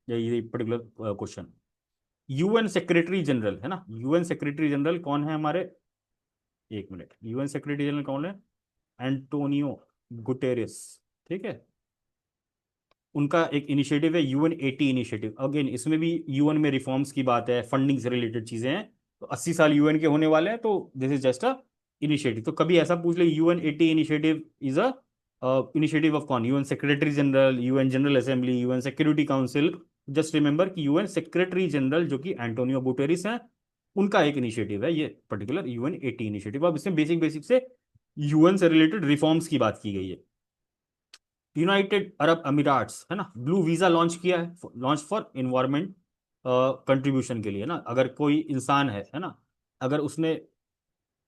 ये particular question. UN secretary general, है ना, यूएन सेक्रेटरी जनरल कौन है हमारे? एक मिनट, यूएन सेक्रेटरी जनरल कौन है? एंटोनियो गुटेरेस, ठीक है। उनका एक इनिशिएटिव है UN80 इनिशिएटिव। अगेन इसमें भी यूएन में रिफॉर्म्स की बात है, फंडिंग से रिलेटेड चीजें हैं। तो 80 साल यूएन के होने वाले हैं, तो this is just a initiative. तो कभी ऐसा पूछ ले UN80 initiative is a initiative of कौन, UN secretary general, UN general assembly, UN security council. Just remember कि यूएन सेक्रेटरी जनरल जो कि एंटोनियो गुटेरेस हैं, उनका एक इनिशिएटिव है ये पर्टिकुलर UN80 इनिशिएटिव। अब इसमें बेसिक बेसिक से यूएन से रिलेटेड रिफॉर्म्स की बात की गई है। यूनाइटेड अरब अमीराट्स है ना, ब्लू वीजा लॉन्च किया है, लॉन्च फॉर इन्वायरमेंट कंट्रीब्यूशन के लिए ना। अगर कोई इंसान है ना, अगर उसने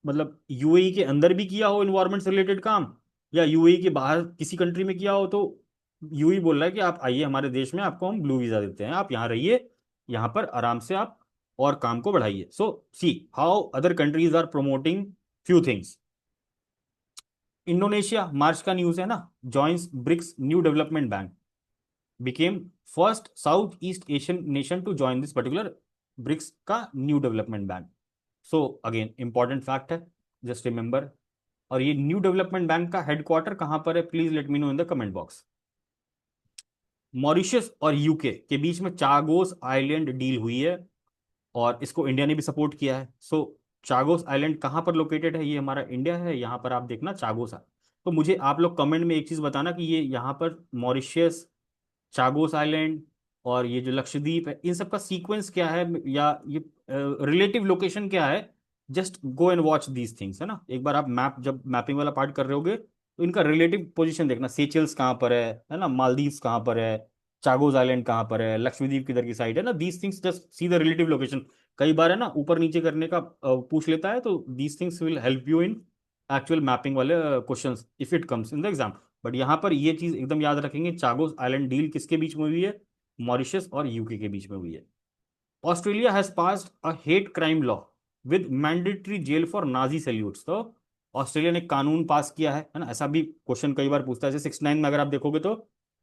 मतलब यूएई के अंदर भी किया हो इन्वायरमेंट से रिलेटेड काम, या यूएई के बाहर किसी कंट्री में किया हो, तो यूएई बोल रहा है कि आप आइए हमारे देश में, आपको हम ब्लू वीजा देते हैं, आप यहाँ रहिए, यहाँ पर आराम से आप और काम को बढ़ाइए। So see how other countries are promoting few things. Indonesia, मार्च का न्यूज है ना, joins BRICS new development bank, became first Southeast Asian nation to join this particular BRICS का new development bank. So again important fact है, just remember. और ये new development bank का headquarter कहां पर है, please let me know in the comment box. Mauritius और UK के बीच में चागोस आइलैंड डील हुई है, और इसको इंडिया ने भी सपोर्ट किया है। सो चागोस आइलैंड कहां पर लोकेटेड है, ये हमारा इंडिया है, यहां पर आप देखना चागोस है। तो मुझे आप लोग कमेंट में एक चीज बताना कि ये यहाँ पर मॉरिशियस, चागोस आइलैंड और ये जो लक्षद्वीप है, इन सब का सीक्वेंस क्या है, या ये रिलेटिव लोकेशन क्या है। Just go and watch these things है ना। एक बार आप मैप, जब मैपिंग वाला पार्ट कर रहे होगे, तो इनका रिलेटिव पोजीशन देखना, सेचेल्स कहाँ पर है ना, मालदीव्स कहाँ पर है, चागोस आइलैंड कहाँ पर है, लक्षद्वीप किधर की साइड है ना। These things just see the relative location. कई बार है ना ऊपर नीचे करने का पूछ लेता है, तो these things will help you in actual mapping वाले questions if it comes in the exam. But यहाँ पर ये चीज एकदम याद रखेंगे, चागोस आइलैंड डील किसके बीच में हुई है, मॉरिशस और यूके के बीच में हुई है। Australia has passed a hate crime law with mandatory jail for Nazi salutes. तो ऑस्ट्रेलिया ने कानून पास किया है ना। ऐसा भी क्वेश्चन कई बार पूछता है, जैसे 69 में अगर आप देखोगे तो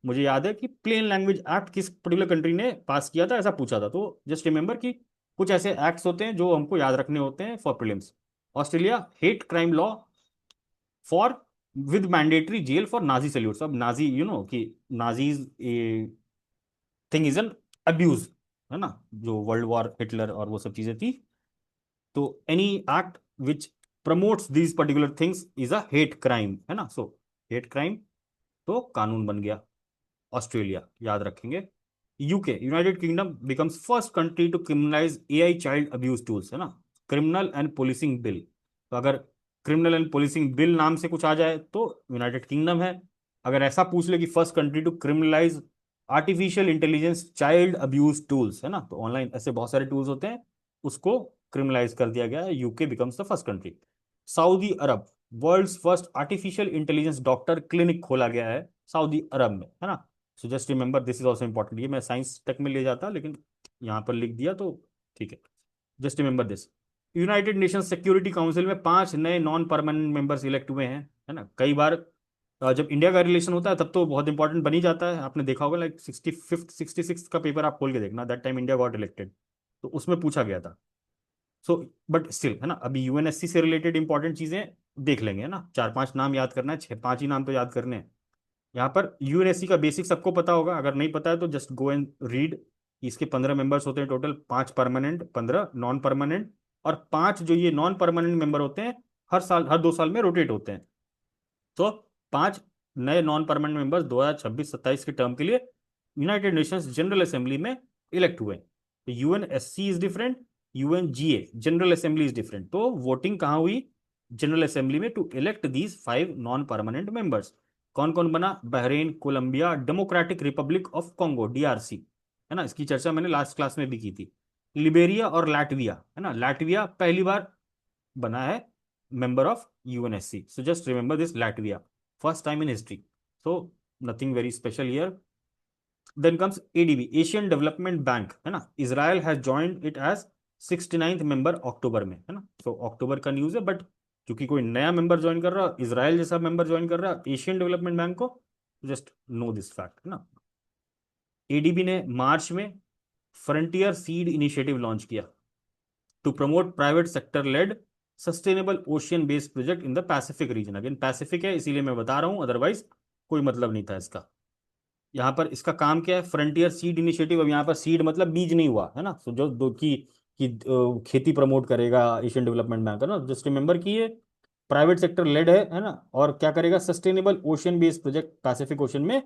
मुझे याद है कि प्लेन लैंग्वेज एक्ट किस पर्टिकुलर कंट्री ने पास किया था, ऐसा पूछा था। तो जस्ट रिमेंबर कि कुछ ऐसे एक्ट्स होते हैं जो हमको याद रखने होते हैं for prelims. Australia hate crime law for with mandatory jail for Nazi salutes. अब नाजी यू नो कि Nazis thing is an abuse है ना, जो वर्ल्ड वॉर हिटलर और वो सब चीजें थी। तो any act which promotes these particular things is a hate crime है ना। सो हेट क्राइम तो कानून बन गया। ऑस्ट्रेलिया याद रखेंगे। UK, United Kingdom becomes first country to criminalise AI child abuse tools है ना, क्रिमिनल एंड पुलिसिंग बिल। तो अगर क्रिमिनल एंड पुलिसिंग बिल नाम से कुछ आ जाए तो यूनाइटेड किंगडम है। अगर ऐसा पूछ ले कि first country to criminalise artificial intelligence child abuse tools है ना, तो ऑनलाइन ऐसे बहुत सारे टूल्स होते हैं, उसको क्रिमिनलाइज कर दिया गया है। UK becomes the first country. Saudi Arabia, world's first artificial intelligence doctor clinic खोला गया है सऊदी अरब में है ना। So just remember this is also important. ये मैं साइंस टेक में ले जाता लेकिन यहाँ पर लिख दिया तो ठीक है। Just remember this. United nation security council में 5 नए नॉन परमानेंट मेंबर्स इलेक्ट हुए हैं है ना। कई बार जब इंडिया का रिलेशन होता है तब तो बहुत इंपॉर्टेंट बन ही जाता है। आपने देखा होगा लाइक 65th 66 का पेपर आप खोल के देखना, that time India got elected, तो उसमें पूछा गया था। सो बट स्टिल है ना, अभी यूएनएससी से रिलेटेड इंपॉर्टेंट चीजें देख लेंगे है ना। 4-5 नाम याद करना है, 6-5 ही नाम तो याद करने हैं। यहाँ पर यूएनएससी का बेसिक सबको पता होगा, अगर नहीं पता है तो जस्ट गो एंड रीड। इसके 15 मेंबर्स होते हैं टोटल, 5 परमानेंट, 15 नॉन परमानेंट, और 5 जो ये नॉन परमानेंट मेंबर होते हैं हर साल, हर 2 साल में रोटेट होते हैं। तो 5 नए नॉन परमानेंट मेंबर्स 2026-27 के टर्म के लिए यूनाइटेड नेशंस जनरल असेंबली में इलेक्ट हुए। तो UNSC is different, UNGA General Assembly is different. तो वोटिंग कहाँ हुई, जनरल असेंबली में, to elect these 5 non permanent members. कौन कौन बना, Bahrain, Colombia, Democratic Republic of Congo DRC है ना, इसकी चर्चा मैंने लास्ट क्लास में भी की थी। लिबेरिया और लाटविया है ना, लाटविया पहली बार बना है member of UNSC. So just remember this, Latvia, first time in history. So nothing very special here. Then comes ADB, Asian Development Bank है ना, Israel has joined it as 69th member अक्टूबर में है ना। So अक्टूबर का news है, but क्योंकि कोई नया मेंबर ज्वाइन कर रहा, इसराइल जैसा मेंबर ज्वाइन कर रहा एशियन डेवलपमेंट बैंक को, जस्ट नो दिस फैक्ट है ना। एडीबी ने मार्च में फ्रंटियर सीड इनिशिएटिव लॉन्च किया to promote private sector led sustainable ocean based project in the Pacific region. Again Pacific है इसीलिए मैं बता रहा हूं, अदरवाइज कोई मतलब नहीं था इसका। यहाँ पर इसका काम क्या है, फ्रंटियर सीड इनिशिएटिव। अब यहाँ पर सीड मतलब बीज नहीं हुआ है ना, so जो दो की खेती प्रमोट करेगा एशियन डेवलपमेंट बैंक, है ना। जस्ट रिमेंबर कि ये प्राइवेट सेक्टर लेड है ना, और क्या करेगा, sustainable ocean based project Pacific ocean में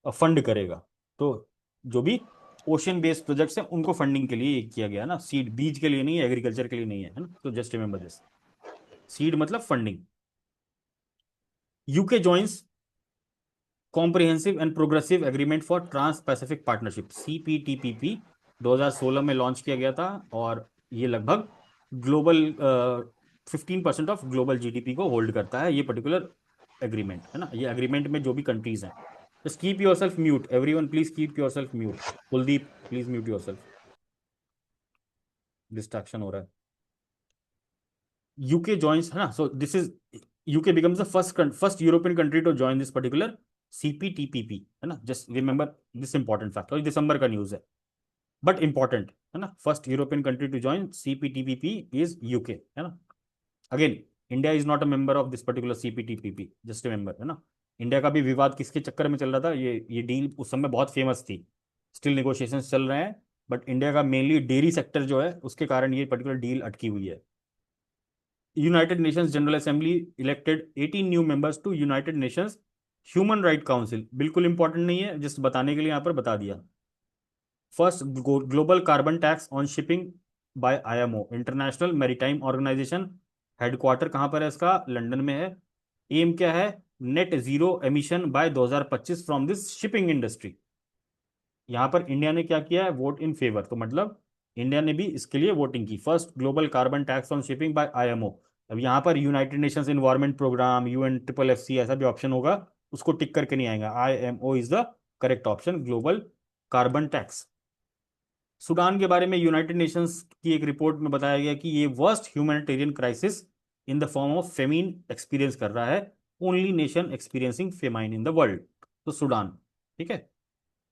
फंड करेगा। तो जो भी ओशियन बेस्ड प्रोजेक्ट्स हैं उनको फंडिंग के लिए ये किया गया है ना, सीड बीज के लिए नहीं है, एग्रीकल्चर के लिए नहीं है ना। तो जस्ट रिमेंबर दिस, सीड मतलब funding. UK joins Comprehensive and Progressive Agreement for Trans Pacific Partnership, CPTPP, 2016 में लॉन्च किया गया था। और ये लगभग ग्लोबल 15% ऑफ ग्लोबल GDP को होल्ड करता है, ये पर्टिकुलर एग्रीमेंट, है ना। ये एग्रीमेंट में जो भी कंट्रीज हैं, just keep yourself mute, everyone please keep yourself mute. Kuldeep please mute yourself, distraction हो रहा है। यूके ज्वाइंस, है ना, so this is, UK becomes the first European country to join this particular CPTPP, है ना। Just remember this important fact, और December का news है बट इंपॉर्टेंट, है ना। First European country to join CPTPP is UK, है ना। Again, India is not a member of this particular CPTPP, just remember, है ना। इंडिया का भी विवाद किसके चक्कर में चल रहा था, ये डील उस समय बहुत फेमस थी, स्टिल नेगोशिएशंस चल रहे हैं, बट इंडिया का मेनली डेयरी सेक्टर जो है उसके कारण ये पर्टिकुलर डील अटकी हुई है। United Nations General Assembly elected 18 new members to United Nations Human Right Council, बिल्कुल इंपॉर्टेंट नहीं है, जस्ट बताने के लिए यहाँ पर बता दिया। First global carbon tax on shipping by IMO, International Maritime Organisation, headquarter कहाँ पर है इसका, लंदन में है। एम क्या है, net zero emission by 2025 from this shipping industry. यहाँ पर इंडिया ने क्या किया है, वोट इन फेवर, तो मतलब इंडिया ने भी इसके लिए वोटिंग की। First global carbon tax on shipping by IMO। अब यहाँ पर United Nations environment programme, UNFFC ऐसा भी ऑप्शन होगा, उसको टिक करके नहीं आएगा, IMO is the correct option, global carbon tax. Sudan के बारे में यूनाइटेड नेशंस की एक रिपोर्ट में बताया गया कि ये worst humanitarian crisis in the form of famine experience कर रहा है, only nation experiencing famine in the world, तो सूडान। ठीक है।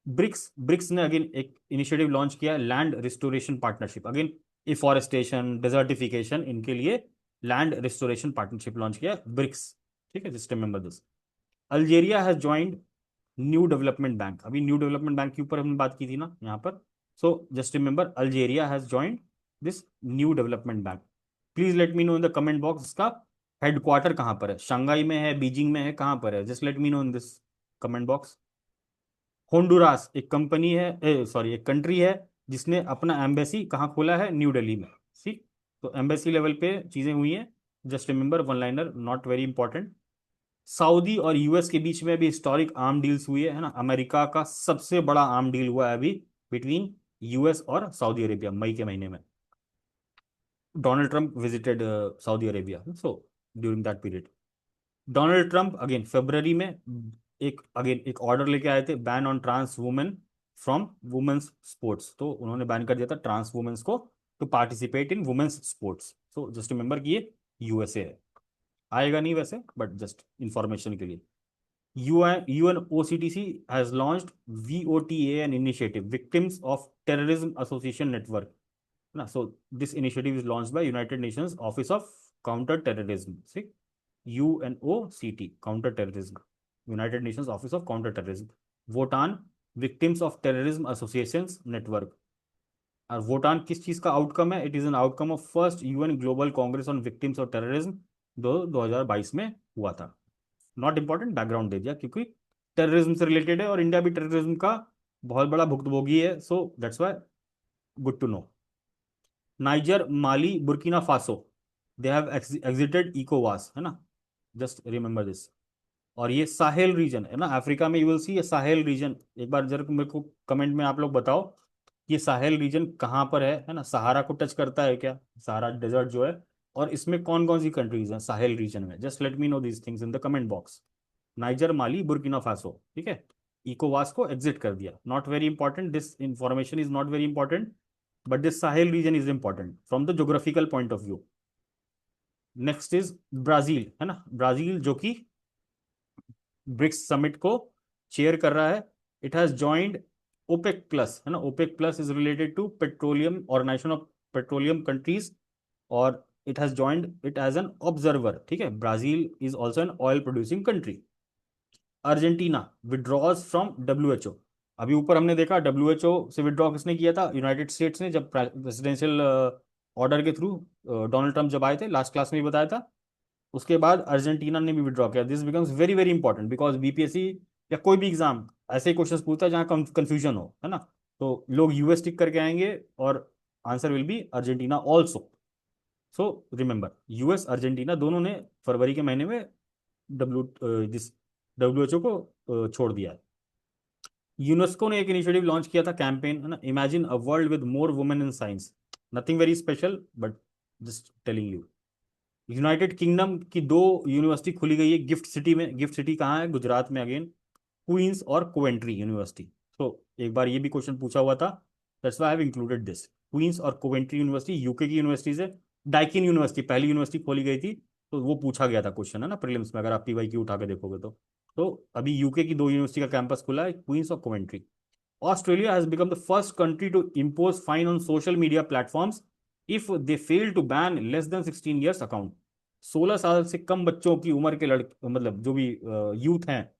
ब्रिक्स ने अगेन एक इनिशिएटिव लॉन्च किया, land restoration partnership, again afforestation, desertification, इनके लिए लैंड रिस्टोरेशन पार्टनरशिप लॉन्च किया ब्रिक्स। ठीक है, just remember this. Algeria has joined new development bank, अभी न्यू डेवलपमेंट बैंक के ऊपर हमने बात की थी ना यहाँ पर, सो just remember Algeria has joined this new development bank. Please let me know in the comment box इसका हेडक्वार्टर कहाँ पर है, शंघाई में है, बीजिंग में है, कहाँ पर है, just let me know in this comment box. Honduras एक कंपनी है, सॉरी एक कंट्री है, जिसने अपना एम्बेसी कहाँ खोला है, न्यू दिल्ली में। ठीक, तो एम्बेसी लेवल पे चीजें हुई हैं, just remember, one liner, not very important. Saudi और US के बीच में अभी हिस्टोरिक आर्म डील्स हुई है ना, अमेरिका का सबसे बड़ा आर्म डील हुआ है अभी बिटवीन US और सऊदी अरेबिया, मई के महीने में। Donald Trump visited Saudi Arabia, so during that period Donald Trump again फरवरी में एक ऑर्डर लेके आए थे, ban on trans women from women's sports, तो उन्होंने बैन कर दिया था ट्रांस वुमेन्स को to participate in women's sports. So just remember कि ये USA है, आएगा नहीं वैसे, बट जस्ट इंफॉर्मेशन के लिए। UNOCTC has launched VOTA, an initiative, Victims of Terrorism Association Network. ना, so this initiative is launched by United Nations Office of Counter Terrorism. See, UNOCT, Counter Terrorism, United Nations Office of Counter Terrorism. वोटान, Victims of Terrorism Associations Network. और वोटान किस चीज का outcome है, it is an outcome of first UN global Congress on victims of terrorism, 2022 में हुआ था। Not important, background दे दिया क्योंकि टेररिज्म से रिलेटेड है और इंडिया भी टेररिज्म का बहुत बड़ा भुक्तभोगी है, so that's why good to know. Niger, Mali, Burkina Faso, they have exited इकोवास, है ना, जस्ट रिमेंबर दिस। और ये साहेल रीजन है ना, अफ्रीका में, यू विल सी ये साहेल रीजन, एक बार जरा मेरे को कमेंट में आप लोग बताओ ये साहेल रीजन कहाँ पर है ना, सहारा को टच करता है क्या, सहारा डेजर्ट जो है, और इसमें कौन कौन सी कंट्रीज हैं साहेल रीजन में, just let me know these things in the comment box. Niger, Mali, Burkina Faso, ठीक है, इकोवास को एग्जिट कर दिया, not very important, this information is not very important, but this Sahel region is important from the geographical point of view. Next is Brazil, है ना, Brazil जो कि BRICS summit को चेयर कर रहा है। It has joined OPEC plus, है ना, OPEC plus is related to petroleum, organization of petroleum countries, और it has joined it as an observer. ठीक है, Brazil is also an oil producing country. Argentina withdraws from WHO, अभी ऊपर हमने देखा WHO से विड्रॉ किसने किया था, यूनाइटेड स्टेट्स ने, जब प्रेसिडेंशियल ऑर्डर के थ्रू डोनाल्ड ट्रंप जब आए थे, लास्ट क्लास में भी बताया था। उसके बाद अर्जेंटीना ने भी विड्रॉ किया। This becomes very very important because BPSC या कोई भी एग्जाम ऐसे क्वेश्चन पूछता है जहाँ कंफ्यूजन हो, है ना। तो लोग यूएस टिक करके आएंगे और answer will be Argentina also. So remember, US Argentina दोनों ने फरवरी के महीने में डब्ल्यू दिस WHO को छोड़ दिया है। यूनेस्को ने एक इनिशिएटिव लॉन्च किया था, कैंपेन, है ना, imagine a world with more women in science. Nothing very special but just telling you. United Kingdom की दो यूनिवर्सिटी खुली गई है गिफ्ट सिटी में। गिफ्ट सिटी कहाँ है, गुजरात में अगेन, क्वींस और कोवेंट्री यूनिवर्सिटी। तो एक बार ये भी क्वेश्चन पूछा हुआ था, that's why I have included this. Queen's और कोवेंट्री यूनिवर्सिटी यूके की यूनिवर्सिटी से। डाइकिन यूनिवर्सिटी पहली यूनिवर्सिटी खोली गई थी, तो वो पूछा गया था क्वेश्चन, है ना, प्रीलिम्स में, अगर आप PYQ उठा के देखोगे तो अभी यूके की दो यूनिवर्सिटी का कैंपस खुला है, क्वींस और Coventry. Australia has become the first country to impose fine on social media platforms if they fail to ban less than 16 years account। 16 साल से कम बच्चों की उम्र के लड़के, मतलब जो भी यूथ हैं,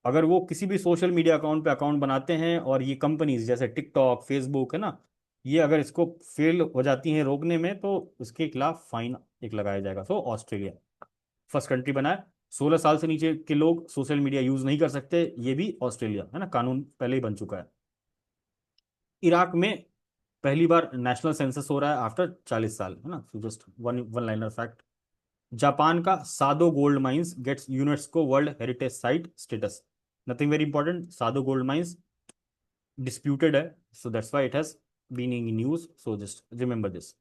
अगर वो किसी भी सोशल मीडिया अकाउंट पे अकाउंट बनाते हैं और ये कंपनीज जैसे टिकटॉक, फेसबुक, है ना, ये अगर इसको फेल हो जाती हैं रोकने में तो इसके खिलाफ फाइन एक लगाया जाएगा। सो ऑस्ट्रेलिया फर्स्ट कंट्री बना है। 16 साल से नीचे के लोग सोशल मीडिया यूज नहीं कर सकते, ये भी ऑस्ट्रेलिया, है ना, कानून पहले ही बन चुका है। इराक में पहली बार नेशनल सेंसस हो रहा है आफ्टर 40 साल, है ना। Just one one liner fact. Japan का Sado gold mines gets UNESCO world heritage site status. Nothing very important, Sado gold mines disputed है, so that's why it has been in news, so just remember this.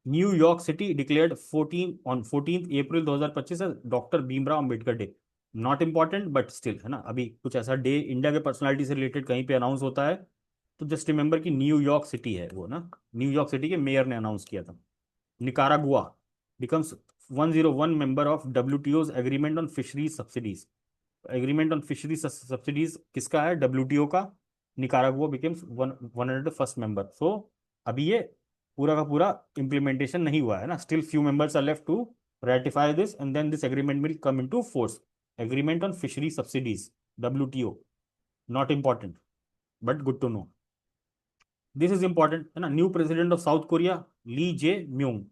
New York city declared 14 April 2025 doctor Bhimrao Ambedkar day. Not important but still, है ना, अभी कुछ ऐसा day India के personality से related कहीं पे अनाउंस होता है तो जस्ट रिमेंबर कि न्यूयॉर्क सिटी है वो, ना, न्यूयॉर्क सिटी के मेयर ने अनाउंस किया था। Nicaragua becomes 101 member of WTO's agreement on fisheries subsidies. Agreement on fisheries subsidies किसका है, WTO का। Nicaragua becomes 101st member. सो अभी ये पूरा का पूरा इम्प्लीमेंटेशन नहीं हुआ है ना, still few members are left to ratify this and then this agreement will come into force। agreement on fishery subsidies, WTO, not important but good to know। This is important, है ना। New president of South Korea, Lee Jae Myung,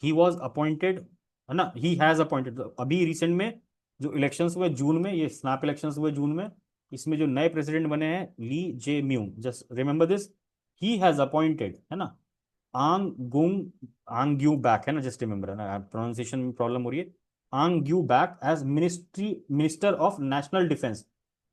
he was appointed, है ना, he has appointed. अभी recent में जो elections हुए जून में, ये स्नैप इलेक्शंस हुए जून में, इसमें जो नए प्रेसिडेंट बने हैं Lee Jae Myung, just remember this. He has appointed, है ना, आंग गुंग, आंग ग्यू बैक, है ना, जस्ट रिमेंबर, है ना, प्रोनाउंसिएशन में प्रॉब्लम हो रही है। Ahn Gyu Back as minister of national defence.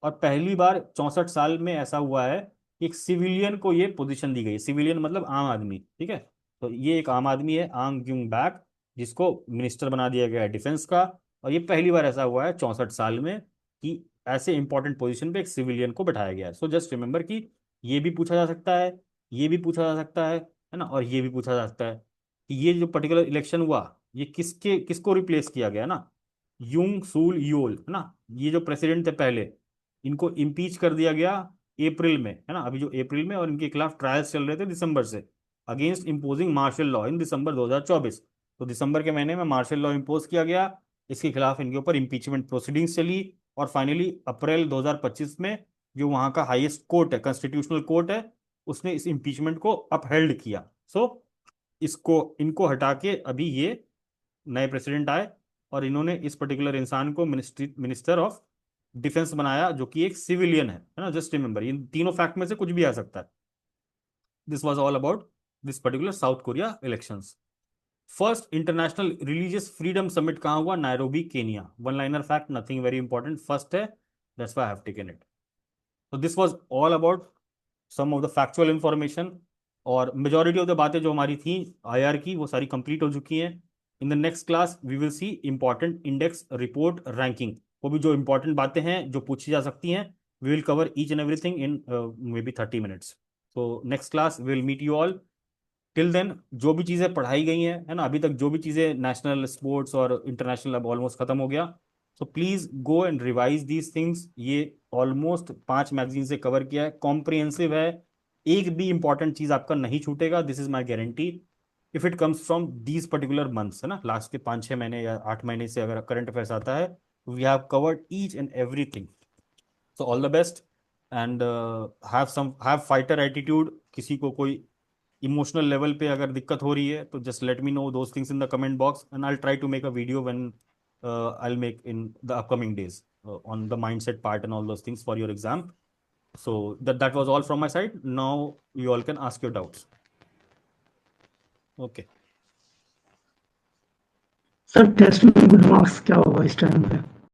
और पहली बार 64 साल में ऐसा हुआ है कि एक सिविलियन को ये पोजीशन दी गई। सिविलियन मतलब आम आदमी, ठीक है। तो ये एक आम आदमी है, आंग ग्यूंग बैक, जिसको मिनिस्टर बना दिया गया है डिफेंस का। और ये पहली बार ऐसा हुआ है 64 साल में कि ऐसे इंपॉर्टेंट पोजीशन पे एक सिविलियन को बैठाया गया है। सो जस्ट रिमेंबर कि ये भी पूछा जा सकता है, ये भी पूछा जा सकता है ना, और ये भी पूछा जा सकता है कि ये जो पर्टिकुलर इलेक्शन हुआ, ये किसको रिप्लेस किया गया ना, यूंग सूल यूल, है ना, ये जो प्रेसिडेंट थे पहले, इनको इम्पीच कर दिया गया अप्रैल में, है ना, अभी जो अप्रैल में, और इनके खिलाफ ट्रायल्स चल रहे थे दिसंबर से, against imposing martial law in December 2024। तो दिसंबर के महीने में मार्शल लॉ इम्पोज किया गया, इसके खिलाफ इनके ऊपर इम्पीचमेंट प्रोसीडिंग्स चली, और फाइनली अप्रैल 2025 में जो वहां का हाईएस्ट कोर्ट है, कॉन्स्टिट्यूशनल कोर्ट है, उसने इस इम्पीचमेंट को अपहेल्ड किया। सो इसको, इनको हटा के अभी ये नए प्रेसिडेंट आए, और इन्होंने इस पर्टिकुलर इंसान को मिनिस्टर ऑफ डिफेंस बनाया, जो कि एक सिविलियन है ना। जस्ट रिमेंबर, इन तीनों फैक्ट में से कुछ भी आ सकता है। This was all about this particular South Korea elections. First international religious freedom summit कहाँ हुआ, Nairobi Kenya. One liner fact, nothing very important, first है, that's why I have taken it. तो this was all about some of the factual information, और majority of the बातें जो हमारी थी IR की, वो सारी कंप्लीट हो चुकी हैं। In the next class we will see important index report ranking, वो भी जो इंपॉर्टेंट बातें हैं जो पूछी जा सकती हैं, we will cover each and everything in maybe 30 minutes. तो next class will meet you all. Till then जो भी चीज़ें पढ़ाई गई हैं, है ना, अभी तक जो भी चीज़ें नेशनल स्पोर्ट्स और इंटरनेशनल अब ऑलमोस्ट खत्म हो गया, so please go and revise these things. ये ऑलमोस्ट 5 मैगजीन से कवर किया है, कॉम्प्रिहेंसिव है, एक भी इंपॉर्टेंट चीज़ आपका नहीं छूटेगा, this is my guarantee, if it comes from these particular months, है ना, लास्ट के 5-6 महीने या 8 महीने से अगर करंट अफेयर्स आता है, we have covered each and everything. So all the best and have fighter attitude. किसी को कोई इमोशनल लेवल पे अगर दिक्कत हो रही है तो just let me know those things in the comment box and I try to make a video when I'll make in the upcoming days on the mindset part and all those things for your exam. So that was all from my side. Now you all can ask your doubts. Okay. Sir test में good marks क्या होगा इस time पे?